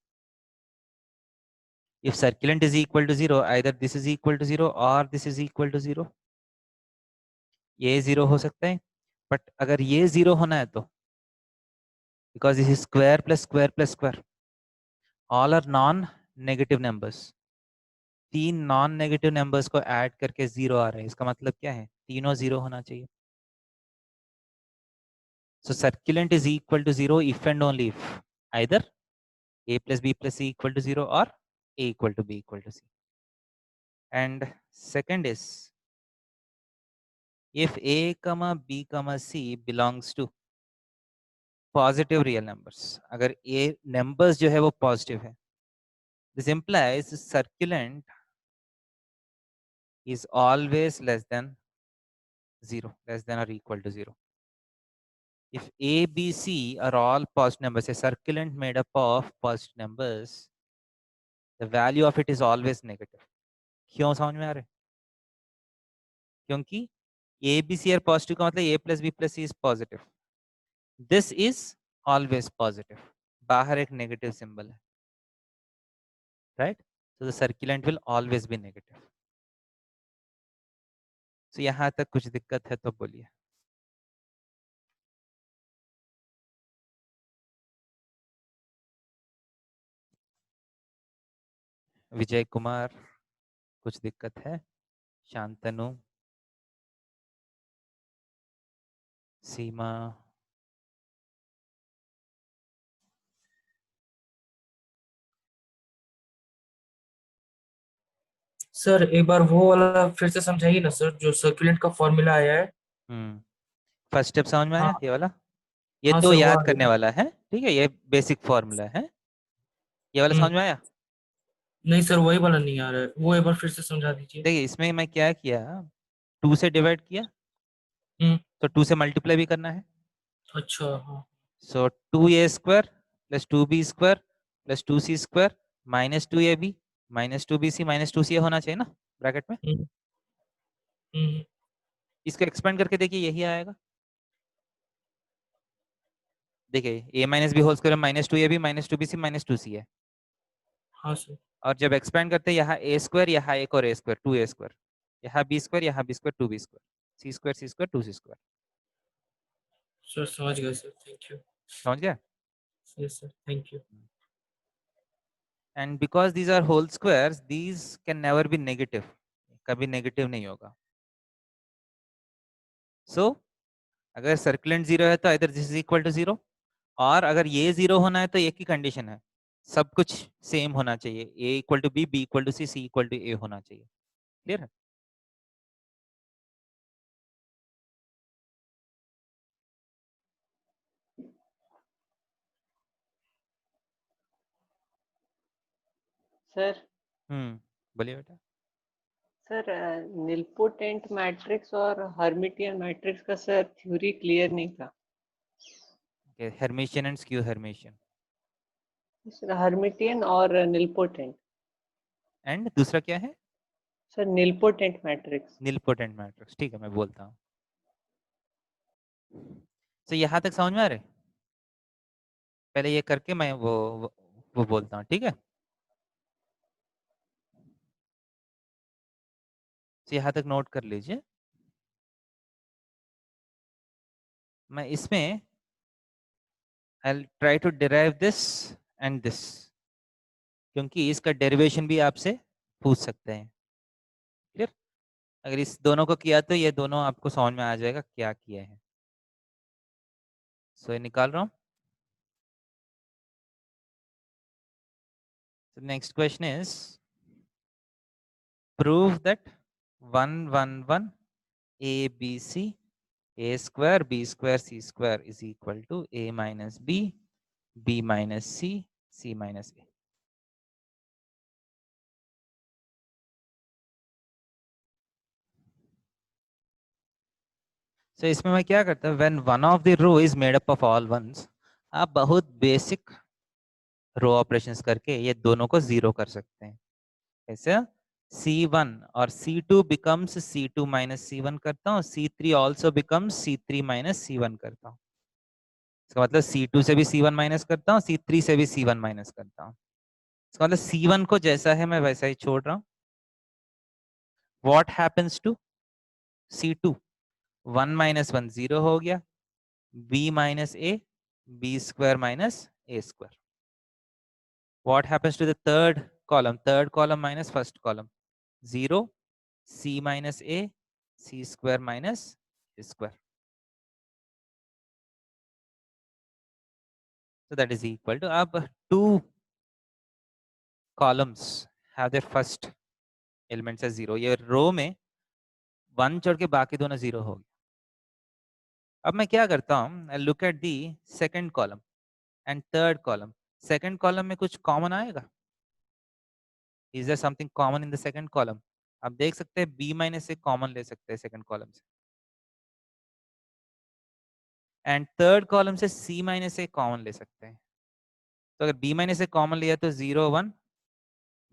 If circulant is equal to 0, either this is equal to 0 or this is equal to 0. ये 0 हो सकता है, but अगर ये 0 होना है तो because this is square plus square plus square, all are non-negative numbers. 3 non-negative numbers को ऐड करके 0 आ रहा है, इसका मतलब क्या है? तीनों 0 होना चाहिए. So circulant is equal to 0 if and only if either a plus b plus c equal to 0 or a equal to b equal to c. And second is if a comma b comma c belongs to positive real numbers, अगर a numbers जो है वो positive है, this implies circulant is always less than 0, less than or equal to 0. If a, b, c are all positive numbers, a circulant made up of positive numbers, the value of it is always negative. क्यों समझ में आ रहा है? क्योंकि a B c are positive का मतलब a plus B plus c is positive. This is always positive. बाहर एक नेगेटिव सिंबल है, right? So the circulant will always be negative. So यहाँ तक कुछ दिक्कत है तो बोलिए. विजय कुमार, कुछ दिक्कत है? शांतनु, सीमा, सर एक बार वो वाला फिर से समझाइए ना सर, जो सर्कुलेंट का फॉर्मूला आया है. फर्स्ट स्टेप समझ में आया? हाँ ये वाला, ये हाँ तो सर, वो याद आ करने गया. वाला है, ठीक है? ये बेसिक फॉर्मूला है, ये वाला समझ में आया? नहीं सर, वही वाला नहीं आ रहा है, वो एक बार फिर से समझा दीजिए. देखिए इसमें मैं क्या किया, 2 से डिवाइड किया हम्म. तो 2 से मल्टीप्लाई भी करना है. अच्छा. हाँ. सो 2a square plus 2b square plus 2c square minus 2ab minus 2bc minus 2ca होना चाहिए ना ब्रैकेट में. हम्म. हम्म. इसको एक्सपेंड करके देखिए, यही आएगा. देखिए a minus B whole square minus 2ab minus 2bc minus 2c है. हाँ सर. और जब एक्सपेंड करते हैं यहाँ a स्क्वायर, यहाँ एक और a स्क्वायर 2a स्क्वायर, यहाँ b स्क्वायर, यहाँ b square 2b square, c square 2c square. Sir समझ गए सर, थैंक यू. समझ गया? Yes sir, thank you. And because these are whole squares, these can never be negative, कभी negative नहीं होगा. सो अगर सर्कुलेंट 0 है तो इधर दिस इज इक्वल टू 0, और अगर ये 0 होना है तो एक ही कंडीशन है, सब कुछ सेम होना चाहिए. a equal to b equal to c equal to a होना चाहिए. क्लियर है? सर बोलिए बेटा. सर निलपोटेंट मैट्रिक्स और हर्मिटियन मैट्रिक्स का सर थ्योरी क्लियर नहीं था. Hermitian and skew Hermitian. Sir Hermitian और निलपोटेंट. एंड दूसरा क्या है? Sir nilpotent matrix. Nilpotent matrix. ठीक है, मैं बोलता हूँ. तो यहाँ तक समझ में आ रहे? पहले ये करके मैं वो बोलता हूँ, ठीक है? तो यहाँ तक नोट कर लीजिए. मैं इसमें I'll try to derive this and this, क्योंकि इसका डेरिवेशन भी आपसे पूछ सकते हैं. क्लियर? अगर इस दोनों को किया तो ये दोनों आपको समझ में आ जाएगा क्या किया है. सो ये निकाल रहा हूँ. So next question is prove that 1 1 1 a b c a square b square c square is equal to a minus b b minus c c minus a. So इसमें मैं क्या करता हूँ, when one of the row is made up of all ones, आप बहुत basic रो operations करके ये दोनों को 0 कर सकते हैं। ऐसे C1 और C2 becomes C2 minus C1 करता हूँ, C3 also becomes C3 minus C1 करता हूँ। इसका मतलब C2 से भी C1 माइनस करता हूँ, C3 से भी C1 माइनस करता हूँ। इसका मतलब C1 को जैसा है मैं वैसा ही छोड़ रहा हूँ। What happens to C2? 1 minus 1 0 हो गया, B minus A, B square minus A square. What happens to the third column? Third column minus first column, 0, C minus A, C square minus A square. So that is equal to, अब two columns have their first elements as 0. ये रो में 1 छोड़ के बाकी दोनों 0 हो गए। अब मैं क्या करता हूँ, I look at the second column and third column. Second column में कुछ कॉमन आएगा? Is there something common in the second column? आप देख सकते हैं b माइनस से कॉमन ले सकते हैं सेकंड कॉलम से, एंड थर्ड कॉलम से c माइनस से कॉमन ले सकते हैं। तो अगर b माइनस से कॉमन लिया तो 0 1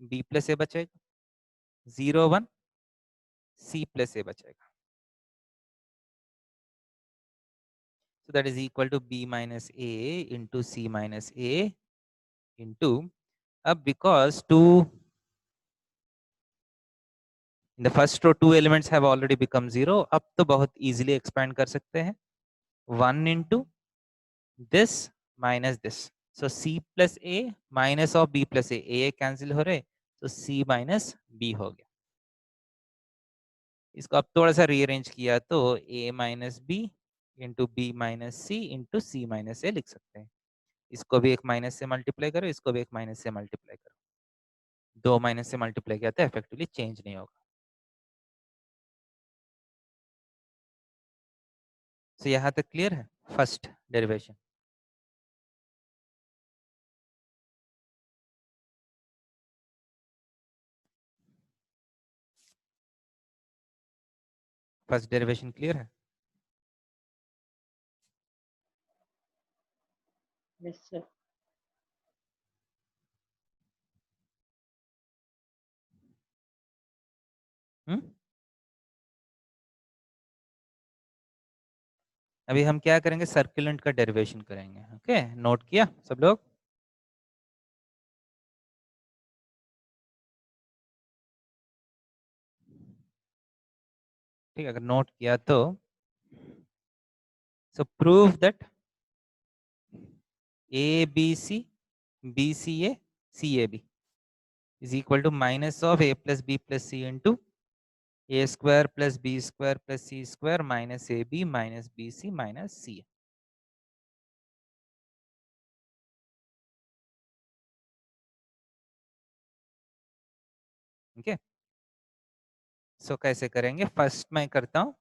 b प्लस ए बचेगा, 0 1 c प्लस ए बचेगा। So that is equal to b minus a into c minus a into, अब because two in the first row two elements have already become 0, अब तो बहुत easily expand कर सकते हैं, 1 into this minus this, so c plus a minus of b plus a cancel हो रहे, तो c minus b हो गया। इसको अब थोड़ा सा रीअरेंज किया तो a minus b into b minus c into c minus a लिख सकते हैं। इसको भी एक माइनस से मल्टीप्लाई करो, इसको भी एक माइनस से मल्टीप्लाई करो, दो माइनस से मल्टीप्लाई किया तो इफेक्टिवली चेंज नहीं होगा। तो यहाँ तक क्लियर है first derivation? First derivation clear है? Yes sir. अभी हम क्या करेंगे, सर्कुलेंट का डेरिवेशन करेंगे। ओके, नोट किया सब लोग? ठीक है, अगर नोट किया तो so prove that a B c b c a c a b is equal to minus of a plus b plus c into a square plus b square plus c square minus ab minus bc minus c। Okay, so कैसे करेंगे? First मैं करता हूं,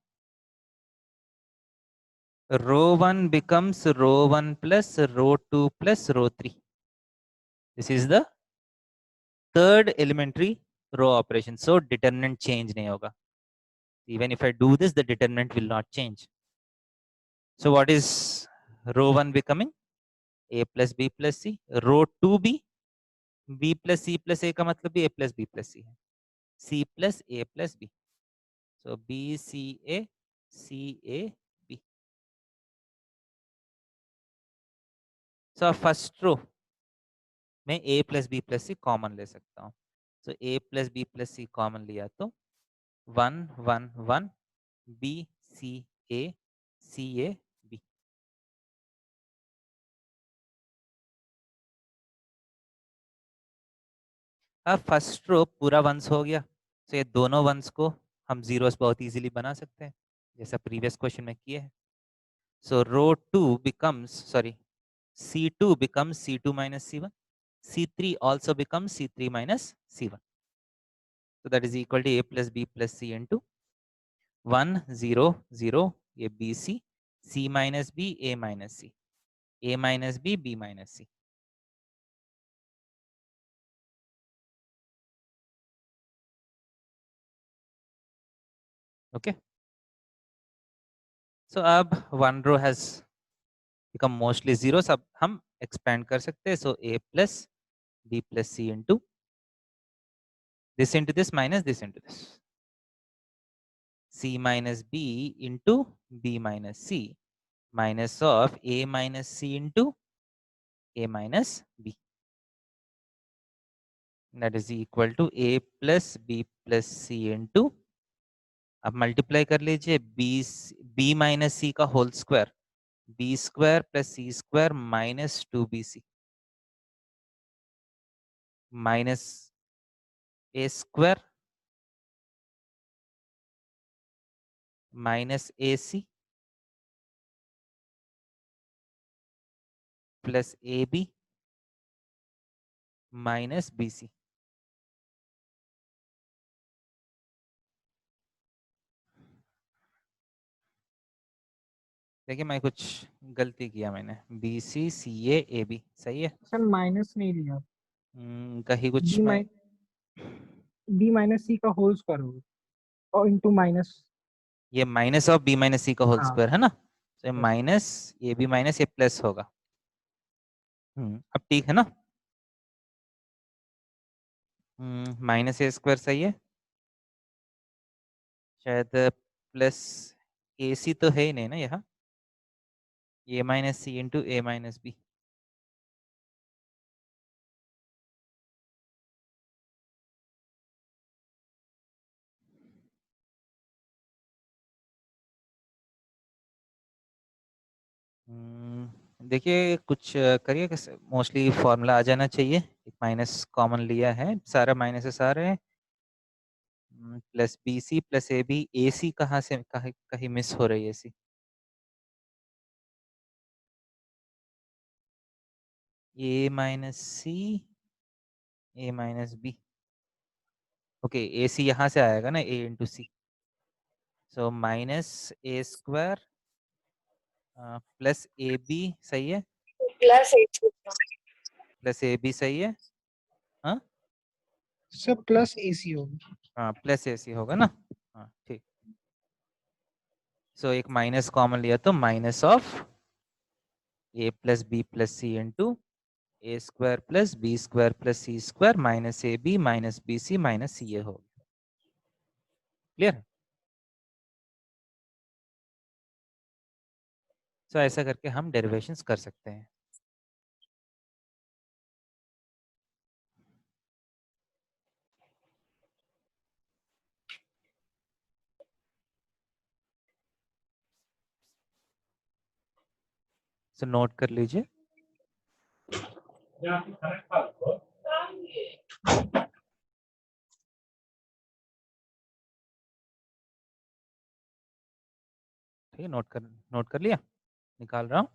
row 1 becomes row 1 plus row 2 plus row 3। This is the third elementary row operation, so determinant change नहीं होगा। Even if I do this, the determinant will not change. So what is row 1 becoming? A plus B plus C. Row 2 B plus C plus A का मतलब भी A plus B plus C है, C plus A plus B. So B C A C A B. So first row में A plus B plus C common ले सकता हूँ। So A plus B plus C common लिया तो 1 1 1 B C A C A B। अब first row पूरा once हो गया, तो ये दोनों वंस को हम जीरोस बहुत इजीली बना सकते हैं जैसा प्रीवियस क्वेश्चन में किए हैं। सो रो 2 becomes, sorry, C2 becomes C2 minus C1, C3 also becomes C3 minus C1, so that is equal to A plus B plus C into 1 0 0 ये BC, C minus B A minus C, A minus B B minus C। Okay, so अब one row has become mostly zeros, अब हम expand कर सकते हैं। so a plus b plus c into this minus this into this. C minus b into b minus c minus of a minus c into a minus b. That is equal to a plus b plus c into, अब multiply कर लीजिए b minus c का whole square, b square plus c square minus 2bc minus a square minus a c plus a b minus b c. देखिए मैं कुछ गलती किया मैंने, B C C a b सही है. सर माइनस नहीं लिया, कहीं कुछ बी मैं माइनस सी का होल स्क्वायर होगा और इनटू माइनस, ये minus of b minus c का होल हाँ। स्क्वायर है ना, तो Yes. Minus a b minus ये प्लस होगा. अब ठीक है ना. माइनस ए स्क्वायर सही है, शायद प्लस ए सी तो है ही नहीं ना यहाँ, ए माइनस सी इंटू ए माइनस बी. देखिए कुछ करिए, मोस्टली फॉर्मूला आ जाना चाहिए. एक माइनस कॉमन लिया है, सारा माइनस आ रहे हैं. Plus b c plus a c कहाँ से कहीं मिस हो रही है c. A minus c a minus b, okay a c यहाँ से आएगा ना, a into c, so minus a square plus a b सही है, प्लस ए बी सही है. हाँ सर प्लस एसी होगा, हाँ प्लस ए सी होगा ना. हाँ ठीक. सो एक माइनस कॉमन लिया तो minus of a plus B plus c into a square plus b square plus c square minus a b minus b c minus c a हो गया. क्लियर. सो ऐसा करके हम डेरिवेशंस कर सकते हैं. सो नोट कर लीजिए. ठीक है, नोट कर लिया, निकाल रहा हूँ.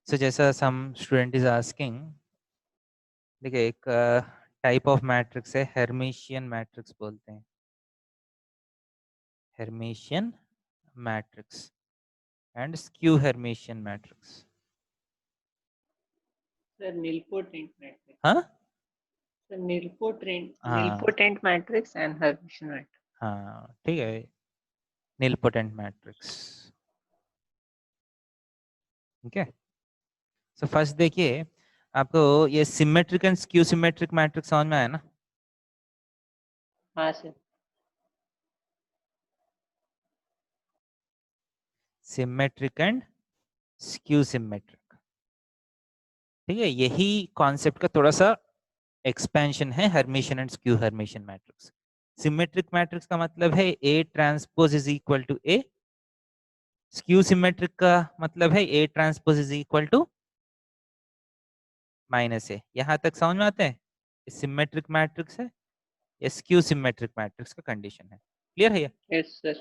सो जैसा सम स्टूडेंट इज आस्किंग, देखिए एक टाइप ऑफ मैट्रिक्स है, हेर्मिशियन मैट्रिक्स बोलते हैं, Hermitian matrix and skew Hermitian matrix. Sir nilpotent matrix. हाँ सर nilpotent हाँ. nilpotent matrix and Hermitian matrix. हाँ ठीक है, nilpotent मैट्रिक्स. ठीक है. सो फर्स्ट देखिए, आपको ये symmetric and skew symmetric matrix समझ में आया ना. हाँ sir. Symmetric and skew symmetric, ठीक है. यही कॉन्सेप्ट का थोड़ा सा एक्सपेंशन है Hermitian and skew Hermitian matrix. Symmetric matrix का मतलब है a transpose is equal to a, skew symmetric का मतलब है a transpose is equal to minus a. यहां तक समझ में आते हैं. सिमेट्रिक मैट्रिक्स है, ये स्क्यू सिमेट्रिक मैट्रिक्स का कंडीशन है. क्लियर है ये. Yes sir.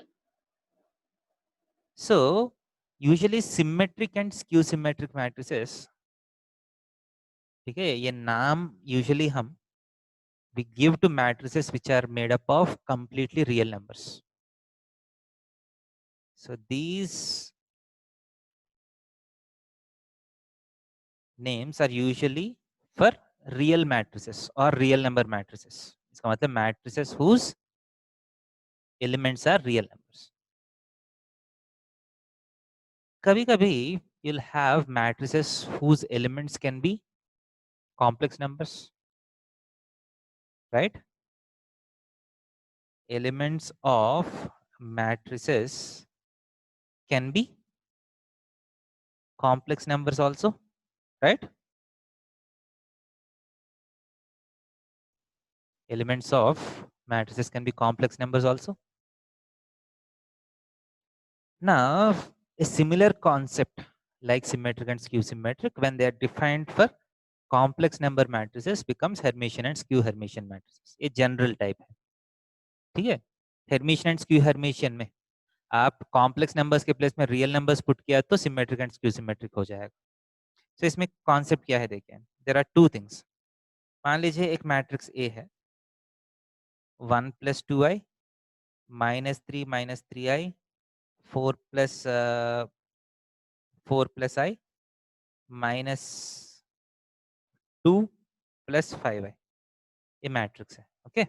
So usually symmetric and skew symmetric matrices, ठीक है, ये नाम यूजुअली हम we give to matrices which are made up of completely real numbers. So these names are usually for real matrices or real number matrices. इसका मतलब matrices whose elements are real numbers. कभी कभी you'll have matrices whose elements can be complex numbers, right? Elements of matrices can be complex numbers also, right? Elements of matrices can be complex numbers also. Now, a similar concept like symmetric and skew symmetric, when they are defined for complex number matrices, becomes Hermitian and skew Hermitian matrices. ये general type है, ठीक है? Hermitian and skew Hermitian में आप complex numbers के place में real numbers put किया तो सिमेट्रिक एंड स्क्यू सिमेट्रिक हो जाएगा. तो इसमें कॉन्सेप्ट क्या है देखिए, देयर आर टू थिंग्स. मान लीजिए एक मैट्रिक्स ए है, 1 + 2i -3 -3i 4 + i -2 + 5i, ये मैट्रिक्स है. Okay,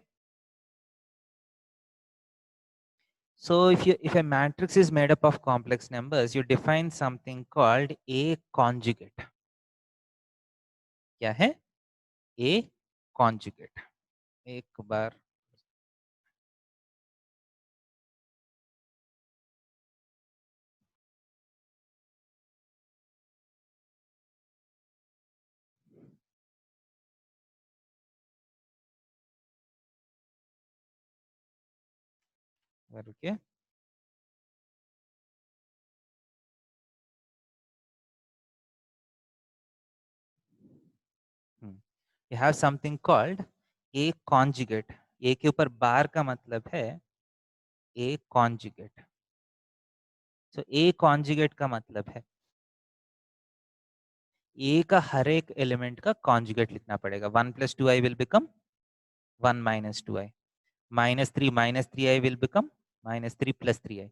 so if a matrix is made up of complex numbers, you define something called A conjugate. क्या है? A conjugate. एक बार रुकिए. You have something called A conjugate. A के ऊपर बार का मतलब है A conjugate. So A conjugate का मतलब है A का हर एक एलिमेंट का कॉन्जुगेट लिखना पड़ेगा. 1 + 2i will become 1 - 2i. -3 - 3i will become -3 + 3i.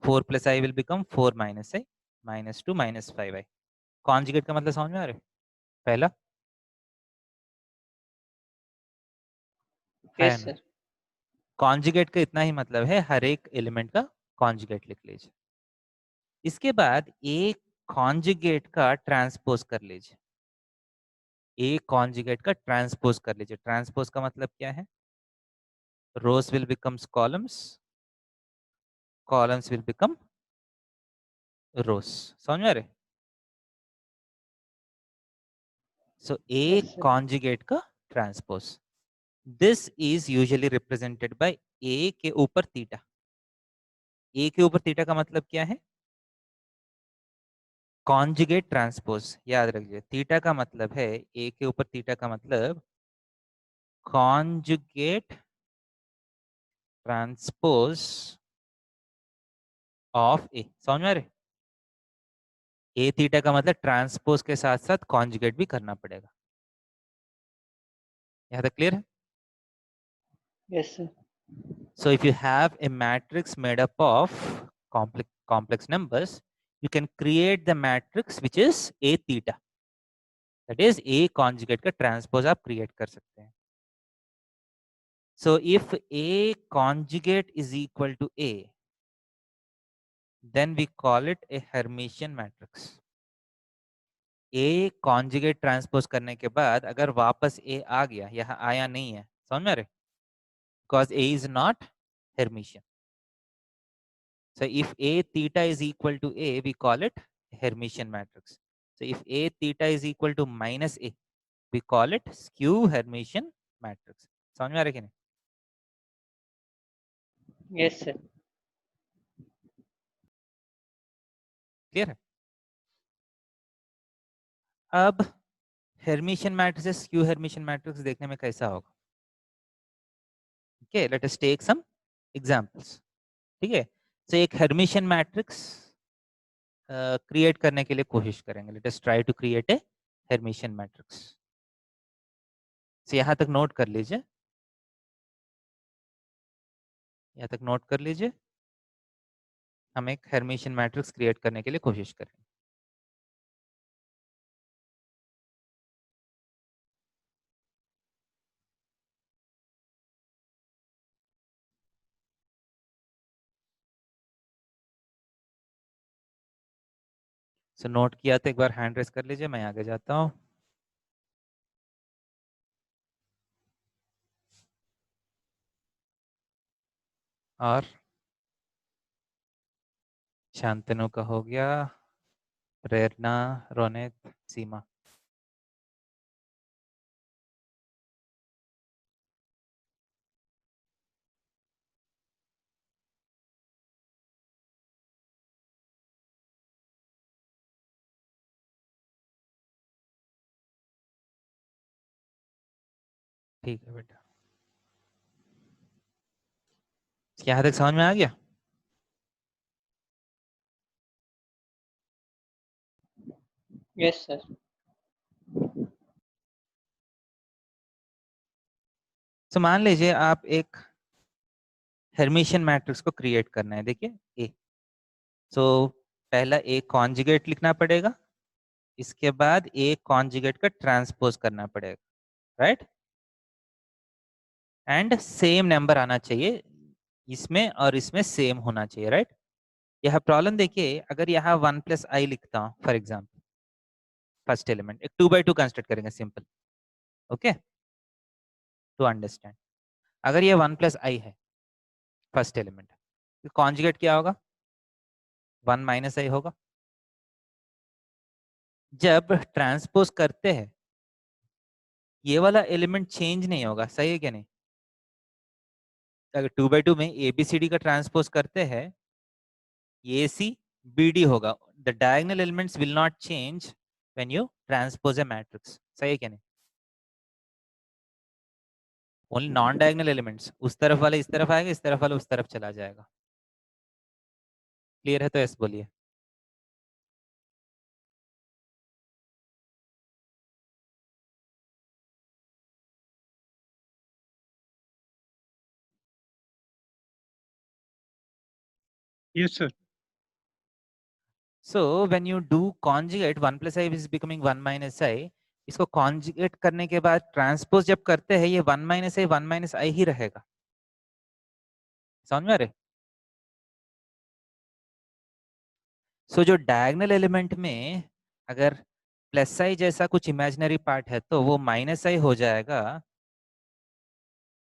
4 + i will become 4 - i -2 - 5i. Conjugate का मतलब समझ में आ रहा है? पहला है यस ना? सर. कॉन्जुगेट का इतना ही मतलब है, हर एक एलिमेंट का कॉन्जुगेट लिख लीजिए. इसके बाद A कॉन्जुगेट का ट्रांसपोज कर लीजिए. A कॉन्जुगेट का ट्रांसपोज कर लीजिए. ट्रांसपोज का मतलब क्या है? Rows will becomes columns, columns will become rows. समझ में आ रहे? So A yes sir. Conjugate का transpose. This is usually represented by A के ऊपर थीटा. A के ऊपर थीटा का मतलब क्या है? Conjugate transpose. याद रखिए, थीटा का मतलब है, A के ऊपर थीटा का मतलब कॉन्जुगेट ट्रांसपोज ऑफ ए. समझ में आ रहे? ए थीटा का मतलब ट्रांसपोज के साथ साथ कॉन्जुगेट भी करना पड़ेगा. यहाँ तक क्लियर है? Yes sir. So if you have a matrix made up of complex numbers, you can create the matrix which is A theta. That is A conjugate का transpose आप create कर सकते हैं. So if A conjugate is equal to A, then we call it a Hermitian matrix. A conjugate transpose करने के बाद अगर वापस A आ गया, यहाँ आया नहीं है, समझ में आ रहे? Because A is not Hermitian. So if A theta is equal to A, we call it Hermitian matrix. So if A theta is equal to -A, we call it skew Hermitian matrix. समझ में आ रहा है कि नहीं? Yes sir. Clear है? अब Hermitian matrices, skew Hermitian matrix देखने में कैसा होगा? Okay, let us take some examples. ठीक है? So एक Hermitian matrix क्रिएट करने के लिए कोशिश करेंगे. Let us try to create a Hermitian matrix. So यहाँ तक नोट कर लीजिए. यहाँ तक नोट कर लीजिए. हम एक हेर्मिशियन मैट्रिक्स क्रिएट करने के लिए कोशिश करें. सो नोट किया तो एक बार हैंड रेस कर लीजिए, मैं आगे जाता हूँ। और शांतनु का हो गया, प्रेरणा, रोनित, सीमा। ठीक है बेटा, यहाँ तक समझ में आ गया? Yes sir. तो मान लीजिए आप एक हेर्मिशियन मैट्रिक्स को क्रिएट करना है, देखिए ए। सो पहला ए कॉन्जुगेट लिखना पड़ेगा, इसके बाद ए कॉन्जुगेट का ट्रांसपोज करना पड़ेगा, राइट? एंड सेम नंबर आना चाहिए, इसमें और इसमें सेम होना चाहिए, राइट? यह प्रॉब्लम देखिए, अगर यहाँ 1 प्लस आई लिखता हूँ फॉर एग्जाम्पल, फर्स्ट एलिमेंट एक 2 by 2 कंस्ट्रक्ट करेंगे सिंपल, ओके, टू अंडरस्टैंड। अगर ये 1 प्लस आई है फर्स्ट एलिमेंट, तो कॉन्जुगेट क्या होगा? 1 माइनस आई होगा। जब ट्रांसपोज करते हैं ये वाला एलिमेंट चेंज नहीं होगा, सही है क्या नहीं? अगर 2 by 2 में ए बी सी डी का ट्रांसपोज करते हैं, ए सी बी डी होगा। The diagonal elements will not change when you transpose A matrix, सही है क्या नहीं? ओनली नॉन डायगोनल एलिमेंट्स, उस तरफ वाला इस तरफ आएगा, इस तरफ वाला उस तरफ चला जाएगा। क्लियर है तो यस बोलिए। Yes sir. So when you do conjugate 1 plus i is becoming 1 minus i, इसको कॉन्जुगेट करने के बाद ट्रांसपोज जब करते हैं ये 1 माइनस आई 1 माइनस आई ही रहेगा। समझ में आ रहे? सो जो डायगोनल एलिमेंट में अगर प्लस आई जैसा कुछ इमेजिनरी पार्ट है तो वो माइनस आई हो जाएगा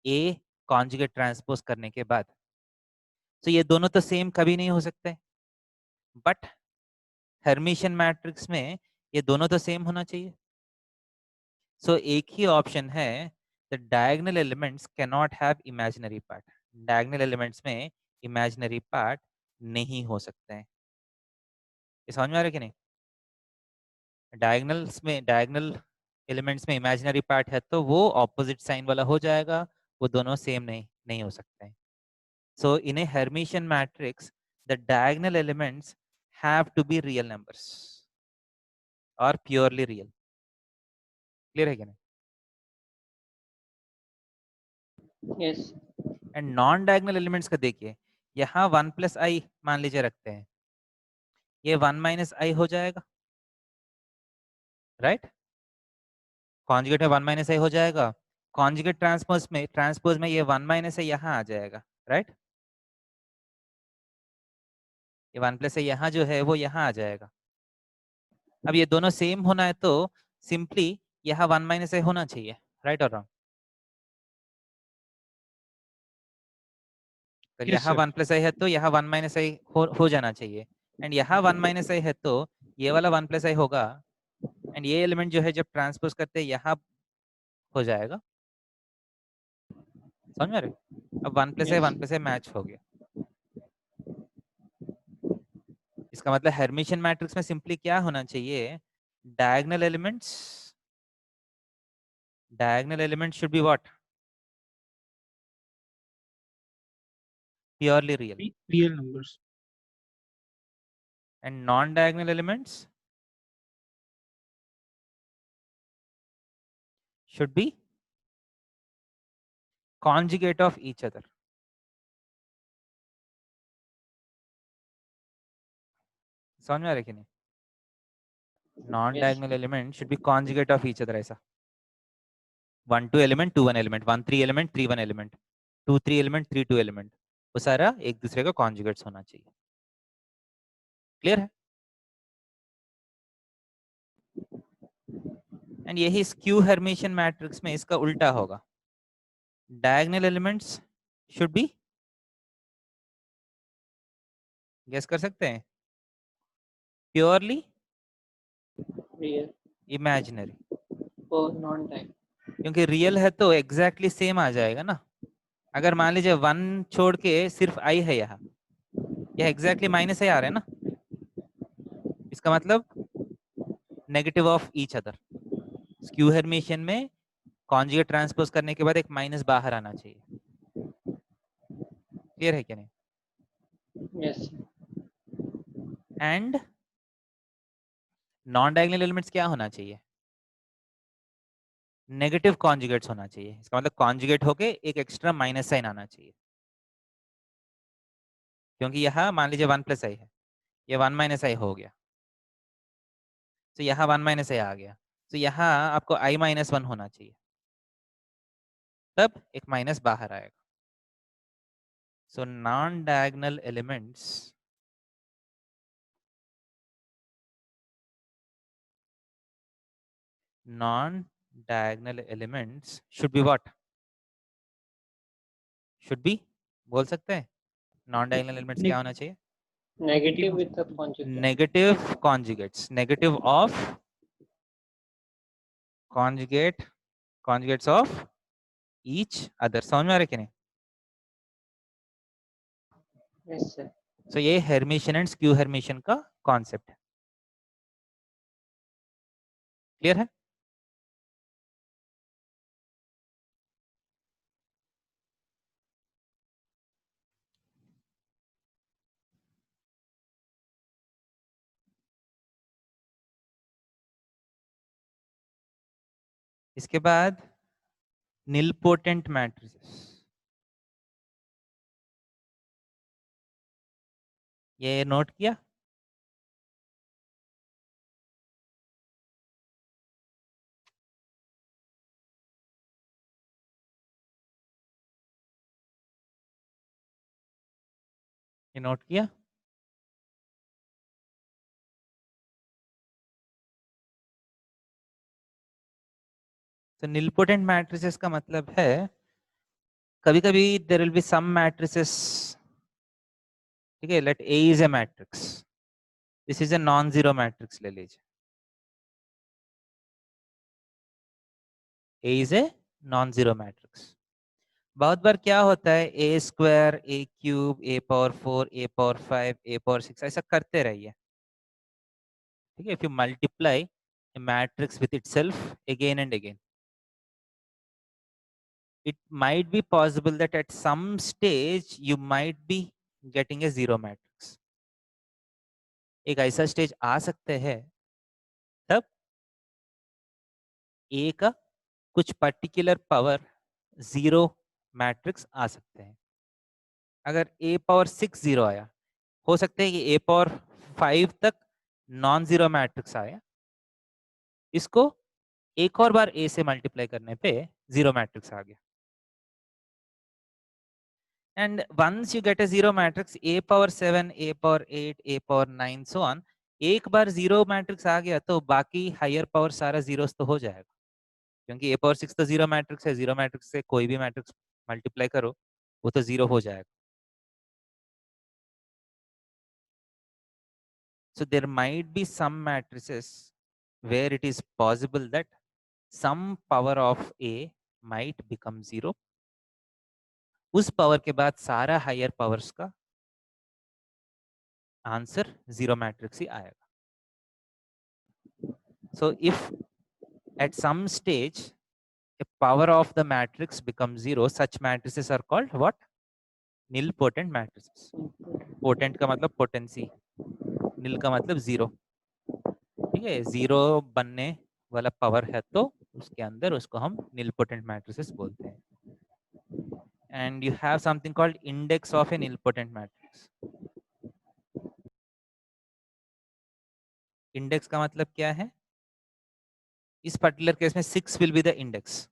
ए कॉन्जुगेट ट्रांसपोज करने के बाद। तो ये दोनों तो सेम कभी नहीं हो सकते, बट हेर्मिशियन मैट्रिक्स में ये दोनों तो सेम होना चाहिए। सो एक ही ऑप्शन है, the diagonal elements can not have imaginary part. Diagonal elements में इमेजिनरी पार्ट नहीं हो सकते हैं। ये समझ में आ रहा है कि नहीं? डायगोनल एलिमेंट्स में इमेजिनरी पार्ट है तो वो ऑपोजिट साइन वाला हो जाएगा, वो दोनों सेम नहीं हो सकते हैं। So in a Hermitian matrix the diagonal elements have to be real numbers और प्योरली रियल। क्लियर है कि नहीं? Yes. And non diagonal elements का देखिए, यहाँ 1 प्लस आई मान लीजिए रखते हैं, ये 1 माइनस आई हो जाएगा, राइट? कॉन्जुगेट में 1 माइनस आई हो जाएगा, कॉन्जुगेट ट्रांसपोज में ये 1 माइनस आई यहाँ आ जाएगा, राइट? ये 1 प्लस आई यहाँ जो है वो यहाँ आ जाएगा। अब ये दोनों सेम होना है तो सिंपली यहाँ 1 माइनस आई होना चाहिए, राइट और रॉन्ग? तो यस यहाँ सर। 1 प्लस आई है तो यहाँ 1 माइनस आई हो जाना चाहिए, एंड यहाँ 1 माइनस आई है तो ये वाला 1 प्लस आई होगा, एंड ये एलिमेंट जो है जब ट्रांसपोज करते हैं यहाँ हो जाएगा। समझ में आ रहे? अब 1 प्लस आई यस। 1 प्लस आई मैच हो गया। इसका मतलब हेर्मिशियन मैट्रिक्स में सिंपली क्या होना चाहिए? Diagonal elements should be what? Purely real. Real numbers. And non diagonal elements should be conjugate of each other. समझ में आ रहा है कि नहीं? Non yes. Diagonal element should be conjugate of each other, ऐसा 1 2 element 2 1 element 1 3 element 3 1 element 2 3 element 3 2 element, वो सारा एक दूसरे का कॉन्जुगेट्स होना चाहिए। क्लियर है? एंड यही स्क्यू हर्मिशियन मैट्रिक्स में इसका उल्टा होगा, diagonal elements should be, guess कर सकते हैं, प्योरली रियल इमेजिनरी, और नॉन टाइम। क्योंकि रियल है तो एग्जैक्टली सेम आ जाएगा ना। अगर मान लीजिए 1 छोड़ के सिर्फ आई है यहाँ, यह एग्जैक्टली माइनस आई आ रहा है ना, इसका मतलब negative of each other. Skew Hermitian में कॉन्जुगेट ट्रांसपोज करने के बाद एक माइनस बाहर आना चाहिए, क्लियर है क्या नहीं? Yes and non diagonal elements क्या होना चाहिए? नेगेटिव कॉन्जुगेट्स होना चाहिए। इसका मतलब कॉन्जुगेट होके एक एक्स्ट्रा माइनस साइन आना चाहिए, क्योंकि यहाँ मान लीजिए 1 प्लस आई है, ये 1 माइनस आई हो गया, तो यहाँ 1 माइनस आई आ गया, तो यहाँ आपको i माइनस 1 होना चाहिए, तब एक माइनस बाहर आएगा। So non diagonal elements should be what? should be बोल सकते हैं नॉन डायगोनल एलिमेंट्स क्या होना चाहिए? Negative with the conjugate. Negative conjugates, negative of conjugates of each other. समझ में आ रहा है कि नहीं? Yes sir. सो ये हर्मिशियन एंड स्क्यू हर्मिशियन का कॉन्सेप्ट है, क्लियर है? इसके बाद निलपोटेंट मैट्रिसेस, ये नोट किया? ये नोट किया? तो निलपोटेंट मैट्रिसेस का मतलब है कभी कभी there will be some matrices, ठीक है, let a is a matrix, this is a non zero matrix ले लीजिए, a is a non zero matrix. बहुत बार क्या होता है, a square, a cube, a power 4, a power 5, a power 6, ऐसा करते रहिए, ठीक है। If you multiply a matrix with itself again and again, it might be possible that at some stage you might be getting a zero matrix। एक ऐसा stage आ सकते हैं तब ए का कुछ पर्टिकुलर पावर जीरो मैट्रिक्स आ सकते हैं। अगर ए पावर 6 जीरो आया, हो सकता है कि ए पावर 5 तक नॉन जीरो मैट्रिक्स आया, इसको एक और बार ए से मल्टीप्लाई करने पे जीरो मैट्रिक्स आ गया। And once you get a zero matrix, a power 7, a power 8, a power 9 so on, एक बार जीरो मैट्रिक्स आ गया तो बाकी हायर पावर सारा जीरोस तो हो जाएगा, क्योंकि a पावर 6 तो जीरो मैट्रिक्स है, जीरो मैट्रिक्स से कोई भी मैट्रिक्स मल्टीप्लाई करो वो तो जीरो हो जाएगा। So there might be some matrices where it is possible that some power of a might become zero, उस पावर के बाद सारा हायर पावर्स का आंसर जीरो मैट्रिक्स ही आएगा। So if at some stage a power of the matrix becomes zero, such matrices are called what? Nilpotent matrices। Potent का मतलब potency, नील का मतलब जीरो, ठीक है। जीरो बनने वाला पावर है तो उसके अंदर उसको हम nilpotent matrices बोलते हैं। And you have something called index of A nilpotent matrix। Index का मतलब क्या है? इस पर्टिकुलर केस में 6 विल बी द इंडेक्स।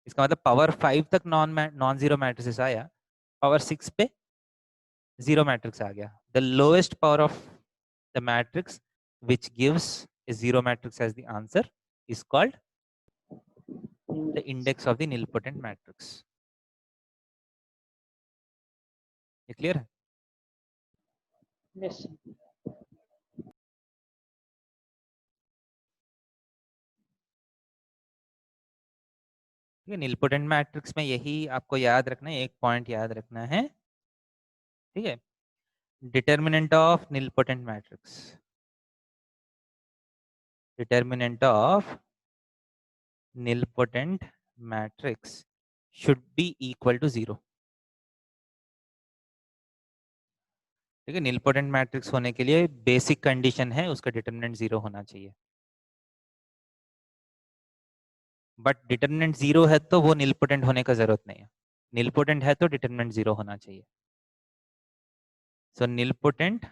इसका मतलब पावर 5 तक नॉन जीरो मैट्रिसेस आया, पावर 6 पे जीरो मैट्रिक्स आ गया। The lowest power of the matrix which gives a zero matrix as the answer is called the index of the nilpotent matrix. ये clear है? Yes, sir. ठीक है, nilpotent matrix में यही आपको याद रखना है, एक पॉइंट याद रखना है, ठीक है, determinant of nilpotent matrix, determinant of nilpotent matrix should be equal to 0. ठीक है, nilpotent मैट्रिक्स होने के लिए बेसिक कंडीशन है उसका डिटर्मिनेंट 0 होना चाहिए, बट डिटर्मिनेंट 0 है तो वो nilpotent होने का जरूरत नहीं है, nilpotent है तो डिटर्मिनेंट 0 होना चाहिए. So nilpotent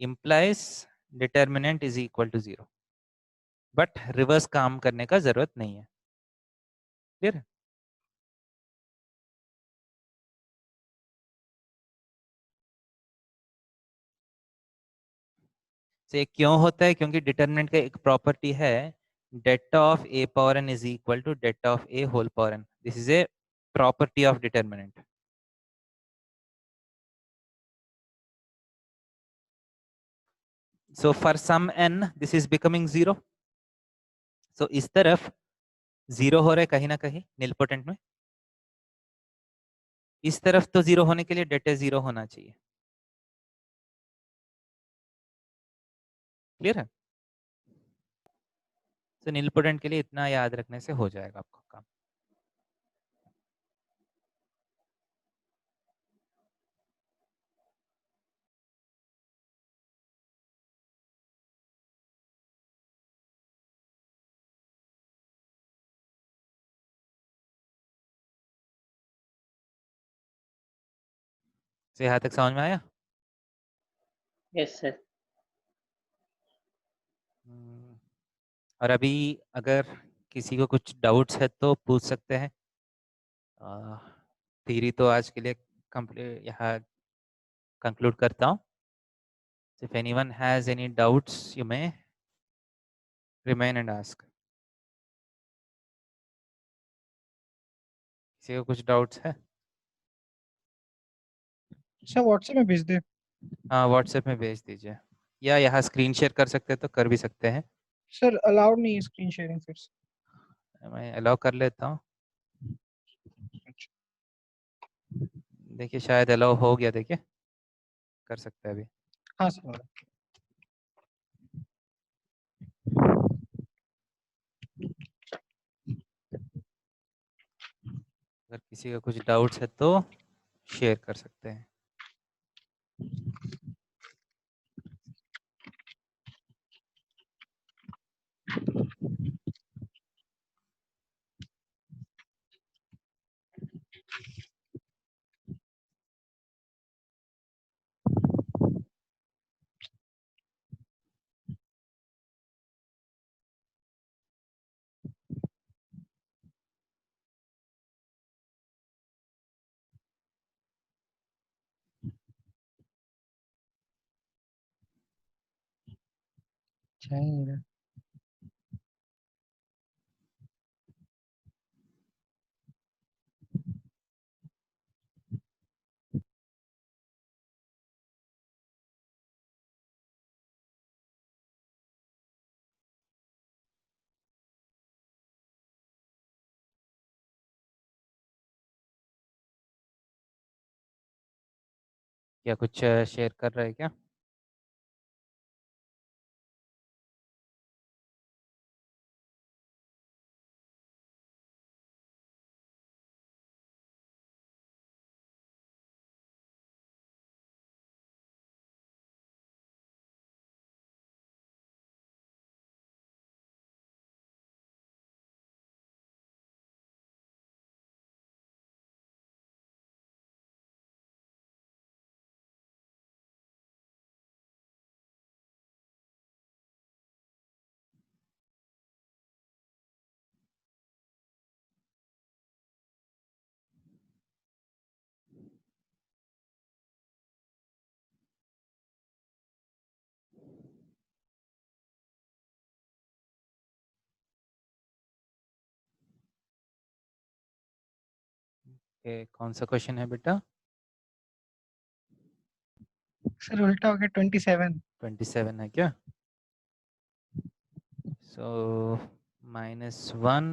implies determinant is equal to 0, but reverse काम करने का जरूरत नहीं है. क्लियर? तो ये क्यों होता है? क्योंकि डिटर्मिनेंट का एक प्रॉपर्टी है det of a power n is equal to det of a whole power n. This is a property of determinant. So for some n this is becoming 0. So इस तरफ 0 हो रहा है कहीं ना कहीं nilpotent में, इस तरफ तो 0 होने के लिए det 0 होना चाहिए. क्लियर है? तो nilpotent के लिए इतना याद रखने से हो जाएगा आपका काम. तो यहाँ तक समझ में आया? Yes, sir. और अभी अगर किसी को कुछ डाउट्स है तो पूछ सकते हैं. थ्योरी तो आज के लिए कंप्लीट यहाँ कंक्लूड करता हूँ. If anyone has any doubts, you may remain and ask. किसी को कुछ डाउट्स है? सर व्हाट्सएप में भेज दे. हाँ, व्हाट्सएप में भेज दीजिए, या यहाँ स्क्रीन शेयर कर सकते हैं तो कर भी सकते हैं. सर अलाउड नहीं है स्क्रीन शेयरिंग फिर से. मैं अलाउ कर लेता हूँ. देखिए शायद अलाउ हो गया, देखिए कर सकते हैं अभी. हाँ सर. अगर किसी का कुछ डाउट्स है तो शेयर कर सकते हैं. चाहिए. क्या कुछ शेयर कर रहे हैं क्या? कौन सा क्वेश्चन है बेटा? सर उल्टा हो गया 27। 27 है क्या? सो -1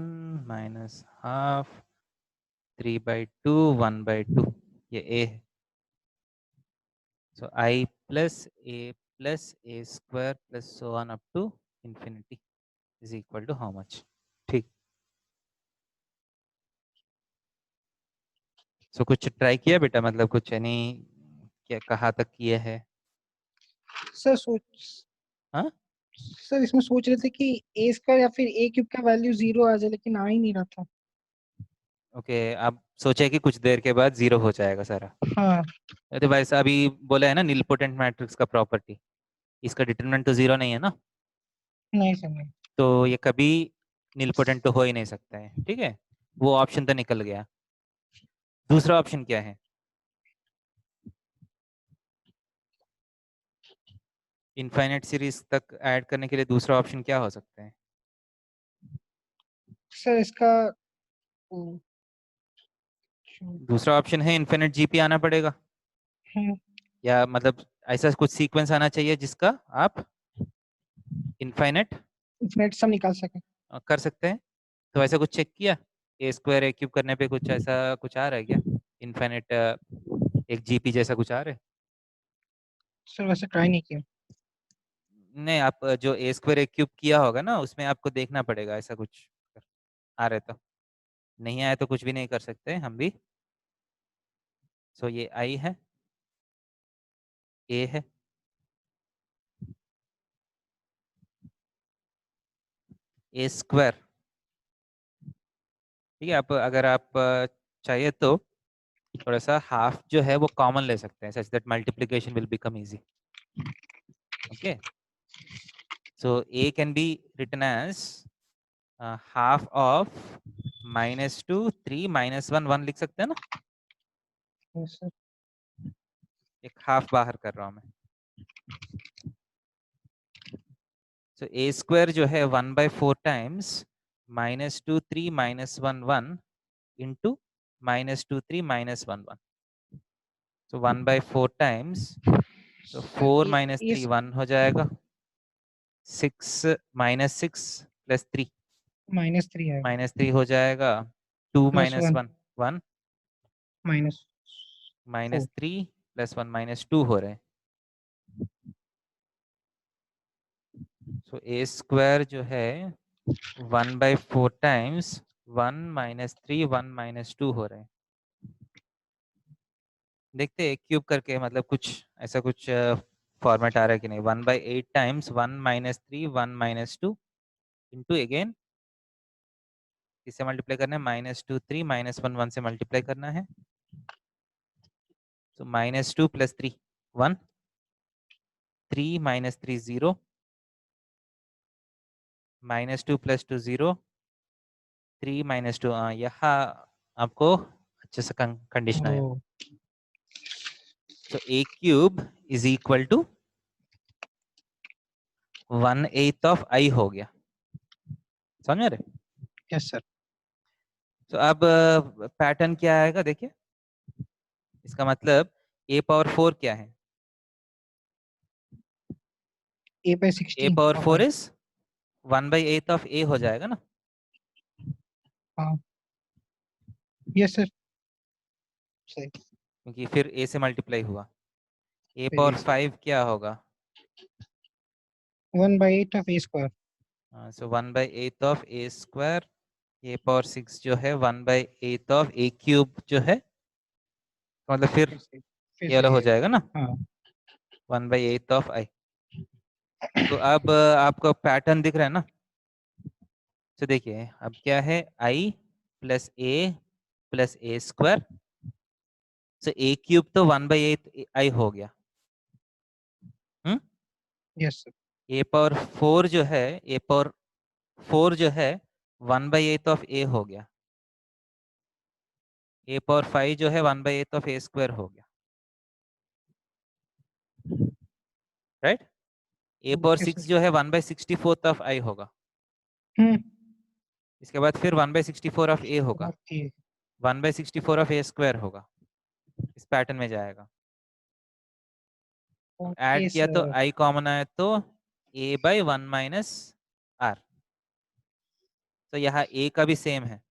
-½ 3/2 1/2 ये a है. So I plus a square plus so on up to infinity is equal to how much? ठीक. So कुछ ट्राई किया बेटा, मतलब कुछ यानी क्या कहाँ तक किया है? सर हाँ सर इसमें सोच रहे थे कि ए स्क्वायर या फिर ए क्यूब का वैल्यू 0 आ जाए, लेकिन आ ही नहीं रहा था। ओके, आप सोचे कि कुछ देर के बाद 0 हो जाएगा सारा. हाँ अरे भाई साहब, अभी बोला है ना नीलपोटेंट मैट्रिक्स का प्रॉपर्टी, इसका डिटरमिनेंट तो 0 नहीं है ना, नहीं सर नहीं। तो ये कभी नीलपोटेंट तो हो ही नहीं सकता है. ठीक है, वो ऑप्शन तो निकल गया. दूसरा ऑप्शन क्या है? इनफाइनाइट सीरीज तक ऐड करने के लिए दूसरा ऑप्शन क्या हो सकता है? सर इसका दूसरा ऑप्शन है इनफाइनाइट जीपी आना पड़ेगा, या मतलब ऐसा कुछ सीक्वेंस आना चाहिए जिसका आप इनफाइनाइट इन्फिनिट सम निकाल सके। कर सकते हैं. तो ऐसा कुछ चेक किया? ए स्क्वायर ए क्यूब करने पे कुछ ऐसा कुछ आ रहा है क्या? इनफाइनाइट एक जीपी जैसा कुछ आ रहा है? सर वैसे ट्राई नहीं किया। नहीं, आप जो ए स्क्वायर ए क्यूब किया होगा ना, उसमें आपको देखना पड़ेगा ऐसा कुछ आ रहा है. तो नहीं आया तो कुछ भी नहीं कर सकते हम भी. सो ये आई है, ए है, ए स्क्वायर. ठीक है, आप अगर आप चाहिए तो थोड़ा सा हाफ जो है वो कॉमन ले सकते हैं, such that multiplication will become easy. Okay, so A can be written as half of -2 3 -1 1 लिख सकते हैं ना. Yes, sir. एक हाफ बाहर कर रहा हूं मैं. सो ए स्क्वायर जो है 1/4 टाइम्स -2 3 -1 1 इंटू -2 3 -1 1. सो 1/4 टाइम्स, तो 4 - 3 1 हो जाएगा. 6 -6 + 3 -3 है। -3 हो जाएगा. 2 - +1 1 1 -4 -3 + 1 -2 हो रहे हैं. सो ए स्क्वायर जो है 1/4 टाइम्स 1 -3 1 -2 हो रहे हैं. देखते हैं क्यूब करके, मतलब कुछ ऐसा कुछ फॉर्मेट आ रहा है कि नहीं. 1/8 टाइम्स 1 -3 1 -2 इंटू अगेन किससे मल्टीप्लाई करना है? -2 3 -1 1 से मल्टीप्लाई करना है. So -2 + 3 1 3 -3 0 -2 + 2 0 3 -2. यहाँ आपको अच्छे से कंडीशन आया. ओ, So a cube is equal to 1/8 of I हो गया. समझ रहे? Yes sir. तो अब पैटर्न क्या आएगा देखिए. इसका मतलब a⁴ क्या है? a/16 a⁴ is 1/8 of a हो जाएगा ना. हाँ यस सर सही। क्योंकि फिर a से मल्टीप्लाई हुआ. फिर a⁴ क्या होगा? 1/8 of a square. So 1/8 of a square. a⁴ जो है 1/8 ऑफ a क्यूब जो है, मतलब फिर फिर ये वाला से हो ये। जाएगा ना, हाँ 1/8 ऑफ i. तो अब आपको पैटर्न दिख रहा है ना. तो देखिए अब क्या है, i + a + a square. So a cube तो 1/8 i हो गया. Yes sir. a⁴ जो है a⁴ जो है 1/8 ऑफ a हो गया. a⁴ जो है 1/8 ऑफ a स्क्वायर हो गया. राइट. a⁴ जो है 1/64 ऑफ i होगा. हम्म इसके बाद फिर 1/64 ऑफ a होगा. 1/64 ऑफ ए स्क्वायर होगा, इस पैटर्न में जाएगा। ऐड ओके किया तो सर। आई कॉमन आया तो a/1 माइनस r। तो यहाँ a का भी सेम है,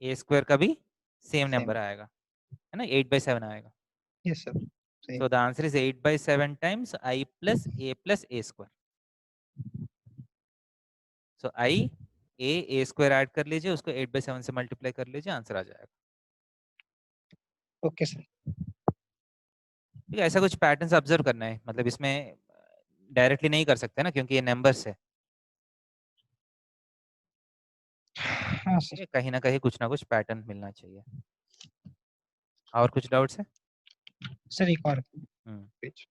ए स्क्वायर का भी सेम नंबर आएगा, है ना, 8/7 आएगा। Yes sir. So the answer is 8/7 times I plus a square. So I a square add कर लीजिए, उसको 8/7 से मल्टीप्लाई कर लीजिए, आंसर आ जाएगा। Okay sir. ठीक है, ऐसा कुछ पैटर्न्स ऑब्जर्व करना है, मतलब इसमें डायरेक्टली नहीं कर सकते ना, क्योंकि ये नंबर्स है। हाँ ठीक सर। है, कहीं ना कुछ पैटर्न मिलना चाहिए। और कुछ डाउट्स है? सर एक और हम्म, पेज।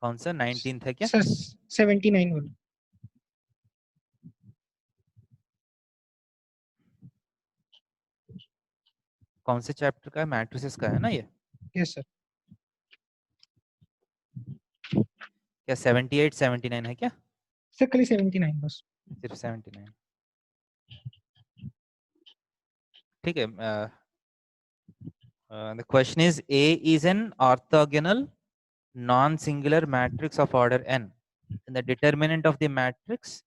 कौन सा 19 है क्या? सर 79 वाला। कौन से चैप्टर का है? मैट्रिसेस का है ना ये? Yes sir. क्या 78 79 है क्या? सर खाली 79 बस। सिर्फ 79? ठीक है। The question is, A is an orthogonal non-singular matrix of order n, and the determinant of the matrix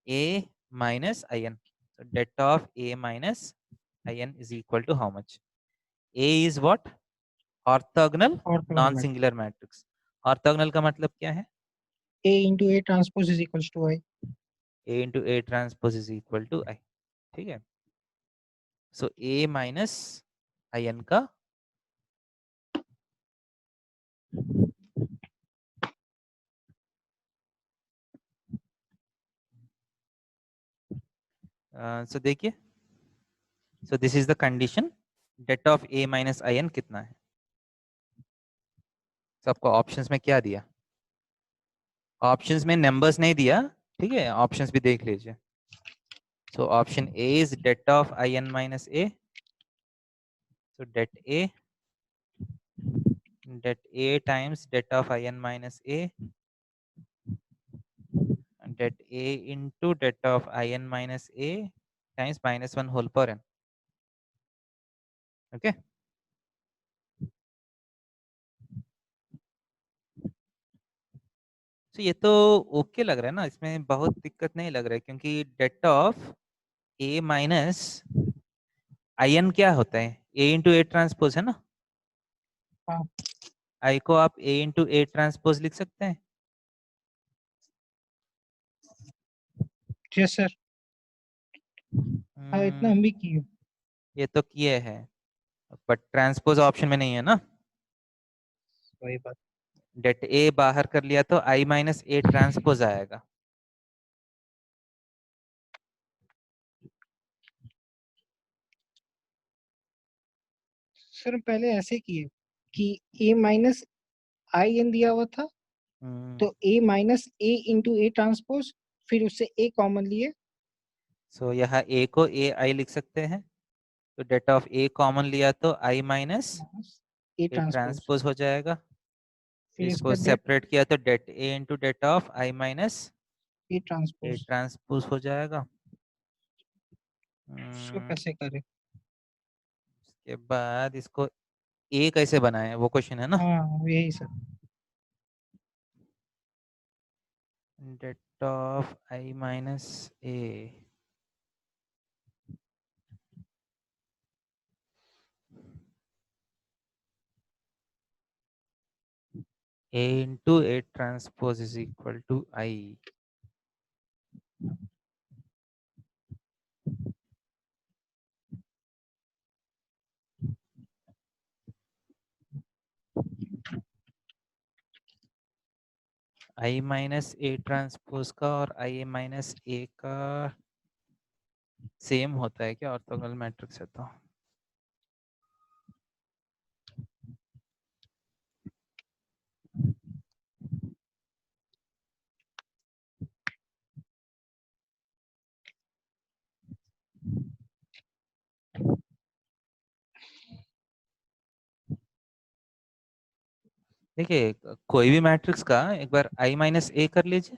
A minus in. So det of A minus in is equal to how much? A is what? Orthogonal orthogonal matrix. non-singular matrix. Orthogonal का मतलब क्या है? A into A transpose is equals to I। A into A transpose is equal to I. ठीक है। So A minus in का so देखिए, so this is the condition, det of A minus in कितना है? So आपको options में क्या दिया? ऑप्शंस में नंबर्स नहीं दिया, ठीक है, ऑप्शंस भी देख लीजिए। So option A is det of in minus A. So det A times det of in minus A, and det A into det of in minus A times -1 whole power n. Okay. तो ये तो okay लग रहा है ना, इसमें बहुत दिक्कत नहीं लग रहा है, क्योंकि det of A minus in क्या होता है? A इंटू ए ट्रांसपोज है ना। हाँ। I को आप A इंटू ए ट्रांसपोज लिख सकते हैं। Yes sir. हाँ इतना हम भी किए। ये तो किए हैं, बट ट्रांसपोज ऑप्शन में नहीं है ना। वही बात। det A बाहर कर लिया तो I माइनस ए ट्रांसपोज आएगा। सर पहले ऐसे किए कि A माइनस आई एन दिया हुआ था, तो A minus A into A transpose, फिर उससे A कॉमन लिए। सो यहाँ A को A I लिख सकते हैं, तो det ऑफ A कॉमन लिया तो I minus A A transpose, transpose हो जाएगा। फिर इसको इसका डेट सेपरेट किया तो det A into det of I minus A A transpose. Transpose हो जाएगा। इसको कैसे करें? उसके बाद इसको A कैसे बनाए, वो क्वेश्चन है ना। हाँ यही sir. det of I minus A, A into A transpose is equal to I. I minus A transpose का और I माइनस ए का सेम होता है क्या? ऑर्थोगोनल मैट्रिक्स है तो। देखिए कोई भी मैट्रिक्स का एक बार i माइनस ए कर लीजिए।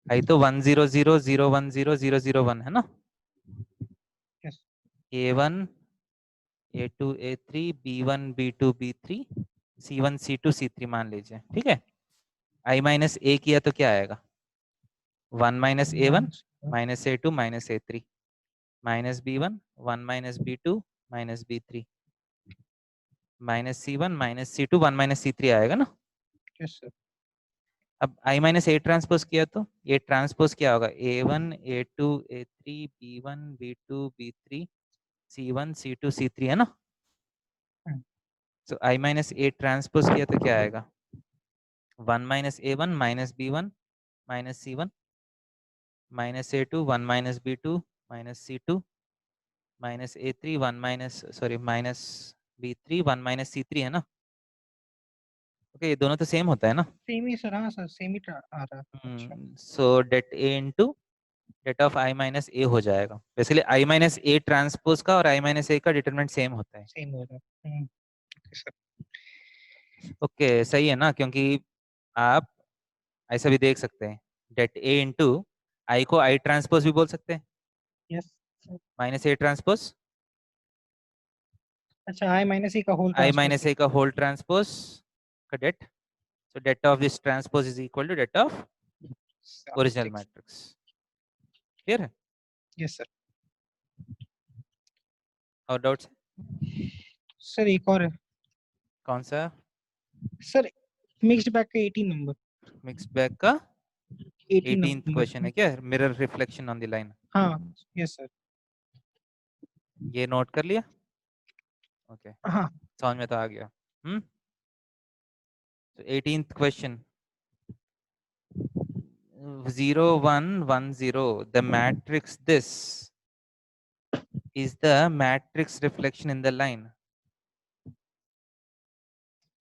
i तो 1 0 0 0 1 0 0 0 1 है ना। Yes. a1 a2 a3 b1 b2 b3 c1 c2 c3 मान लीजिए, ठीक है। i माइनस ए किया तो क्या आएगा? 1 minus a one minus a two minus a three minus b one 1 minus b two minus b three minus c one minus c two 1 minus c three आएगा ना। Yes, sir. अब i minus A transpose किया तो A transpose क्या होगा? a1 a2 a3 b1 b2 b3 c1 c2 c3 है ना। हम्म। तो i माइनस ए ट्रांसपोज किया तो क्या आएगा? 1 minus a one minus b one minus c one minus a two 1 minus b two minus c two minus a three 1 minus sorry minus b three 1 minus c three है ना। Okay, ये दोनों तो same होता है ना। Same ही sir, हाँ सर, सेम ही आ रहा है। अच्छा, so det A into det of i minus a हो जाएगा। Basically i minus A transpose का और i माइनस ए का डिटरमिनेंट सेम होता है। सेम हो रहा है। Okay sir. ओके सही है ना, क्योंकि आप ऐसा भी देख सकते हैं डेट ए इंटू आई को i ट्रांसपोज भी बोल सकते हैं, yes sir. Minus A transpose अच्छा, आई माइनस ई का होल i माइनस ए का होल ट्रांसपोज का det. So det of this transpose is equal to det of original matrix. Clear है? Yes sir. और डाउट्स? सर एक और है कौन सा? सर, मिक्स्ड बैग का 18 नंबर। मिक्स बैग का 18 18th नंबर। क्वेश्चन है क्या? Mirror reflection on the line. हाँ यस सर। ये नोट कर लिया? ओके, हाँ समझ में तो आ गया। तो 18th question 0 1 1 0 the matrix this is the matrix reflection in the line,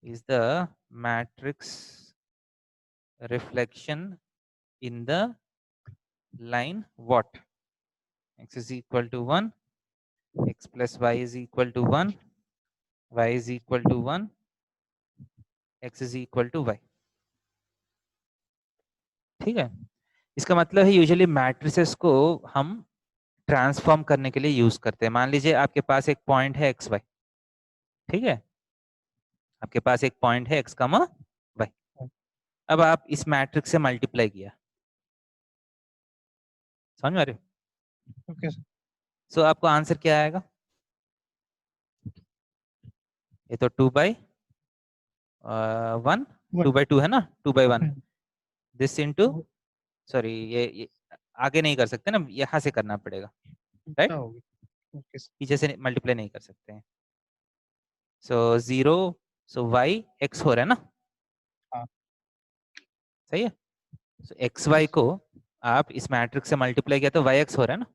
is the matrix reflection in the line what? X is equal to 1, x plus y is equal to 1, y is equal to 1, x is equal to y। ठीक है, इसका मतलब है usually matrices को हम transform करने के लिए यूज करते हैं। मान लीजिए आपके पास एक पॉइंट है एक्स वाई, ठीक है, आपके पास एक पॉइंट है एक्स कमा वाई। अब आप इस मैट्रिक्स से मल्टीप्लाई किया, समझ में आ रहे हो? Okay sir. सो आपको आंसर क्या आएगा? ये तो 2 बाई 1 2 बाई 2 है ना, 2 बाई 1 दिस इनटू सॉरी ये आगे नहीं कर सकते ना, यहाँ से करना पड़ेगा, राइट? Okay sir. पीछे से मल्टीप्लाई नहीं कर सकते हैं। सो 0 सो वाई एक्स हो रहा है ना। हाँ। सही है। सो एक्स वाई को आप इस मैट्रिक्स से मल्टीप्लाई किया तो वाई एक्स हो रहा है ना।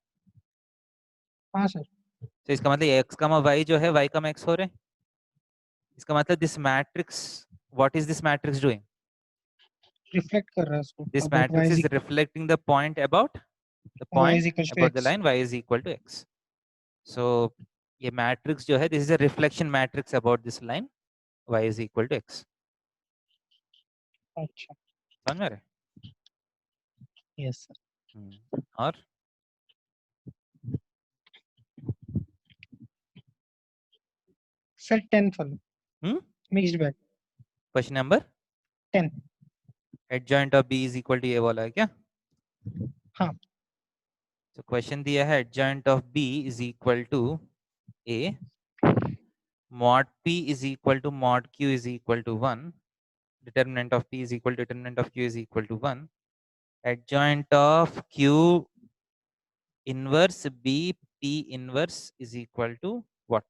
हाँ सर। तो इसका मतलब एक्स कमा वाई जो है वाई कमा एक्स हो रहे हैं। इसका मतलब this matrix, what is this matrix doing? Reflect कर रहा है उसको। This about y matrix is reflecting the point about the y point is equals to about the x. line y is equal to x. So ये matrix जो है this is a reflection matrix about this line y is equal to x. अच्छा, समझ में आ रहा है? Yes sir. और sir 10 follow mixed bag question number 10। Adjoint of b is equal to ये वाला है क्या? हाँ। तो क्वेश्चन दिया है adjoint of b is equal to a, mod p is equal to mod q is equal to 1, determinant of p is equal to determinant of q is equal to 1, adjoint of q inverse b p inverse is equal to what?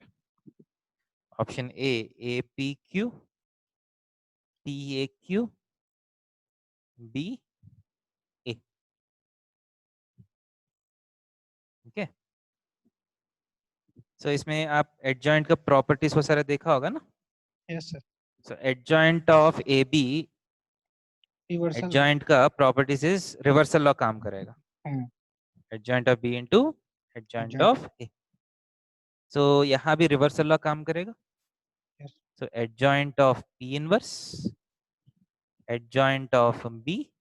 Option A APQ, TAQ, B A। Okay, so इसमें आप adjoint का properties वो सारा देखा होगा ना। Yes sir. So adjoint of A b, reversal. Adjoint का properties is reversal law काम करेगा। Adjoint of b into adjoint Adjoint. Of a. So यहाँ भी रिवर्सल लॉ काम करेगा। Yes. So adjoint of P inverse, adjoint of B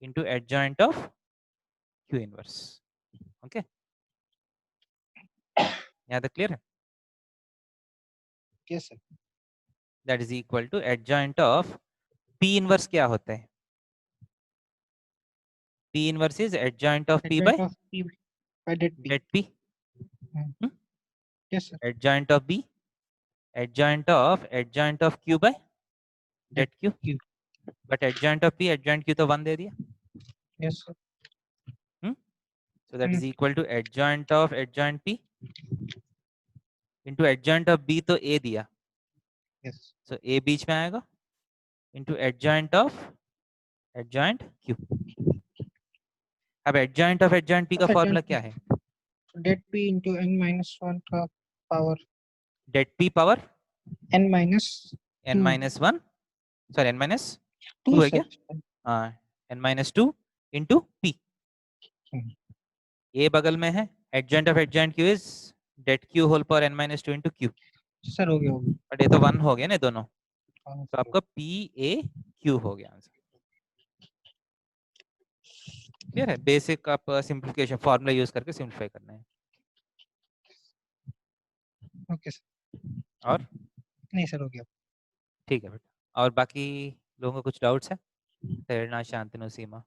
into adjoint of Q inverse. Okay, यहाँ तक clear है? Yes, sir. That is equal to adjoint of P inverse क्या होता है? P inverse is adjoint of P by Adjoint of P by det P. det P. Yes, sir. Adjoint of B, adjoint of Q by det Q. Q. But adjoint of P, adjoint Q तो 1 दे दिया. Yes, sir. So that is equal to adjoint of adjoint P into adjoint of B तो A दिया. Yes. So A बीच में आएगा into adjoint of adjoint Q. अब adjoint of adjoint P का Adjoint formula P. क्या है? Det P into n minus 1 का power Det P power n minus n two. minus 1, sorry n minus 2 2 है sir. क्या? हाँ, n minus 2 into P. A बगल में है, adjoint of adjoint Q is det Q whole power n minus 2 into Q. Sir हो गया होगा. But ये तो 1 हो गया ना दोनों, हाँ, तो आपका P A Q हो गया आंसर. क्लियर है? बेसिक आप सिंप्लीफिकेशन फॉर्मूला यूज करके सिंप्लीफाई करना है. Okay sir. और नहीं सर हो गया. ठीक है बेटा. और बाकी लोगों को कुछ डाउट्स है? प्रेरणा, शांतनु, सीमा.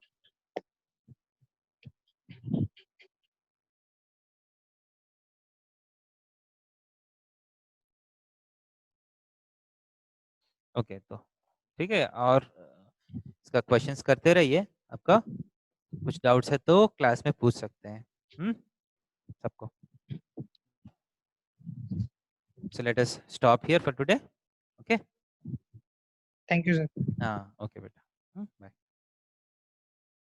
ओके, तो ठीक है. और इसका क्वेश्चंस करते रहिए. आपका कुछ डाउट्स है तो क्लास में पूछ सकते हैं. सबको. So let us stop here for today. Okay. Thank you sir. हाँ, ओके बेटा. बाय.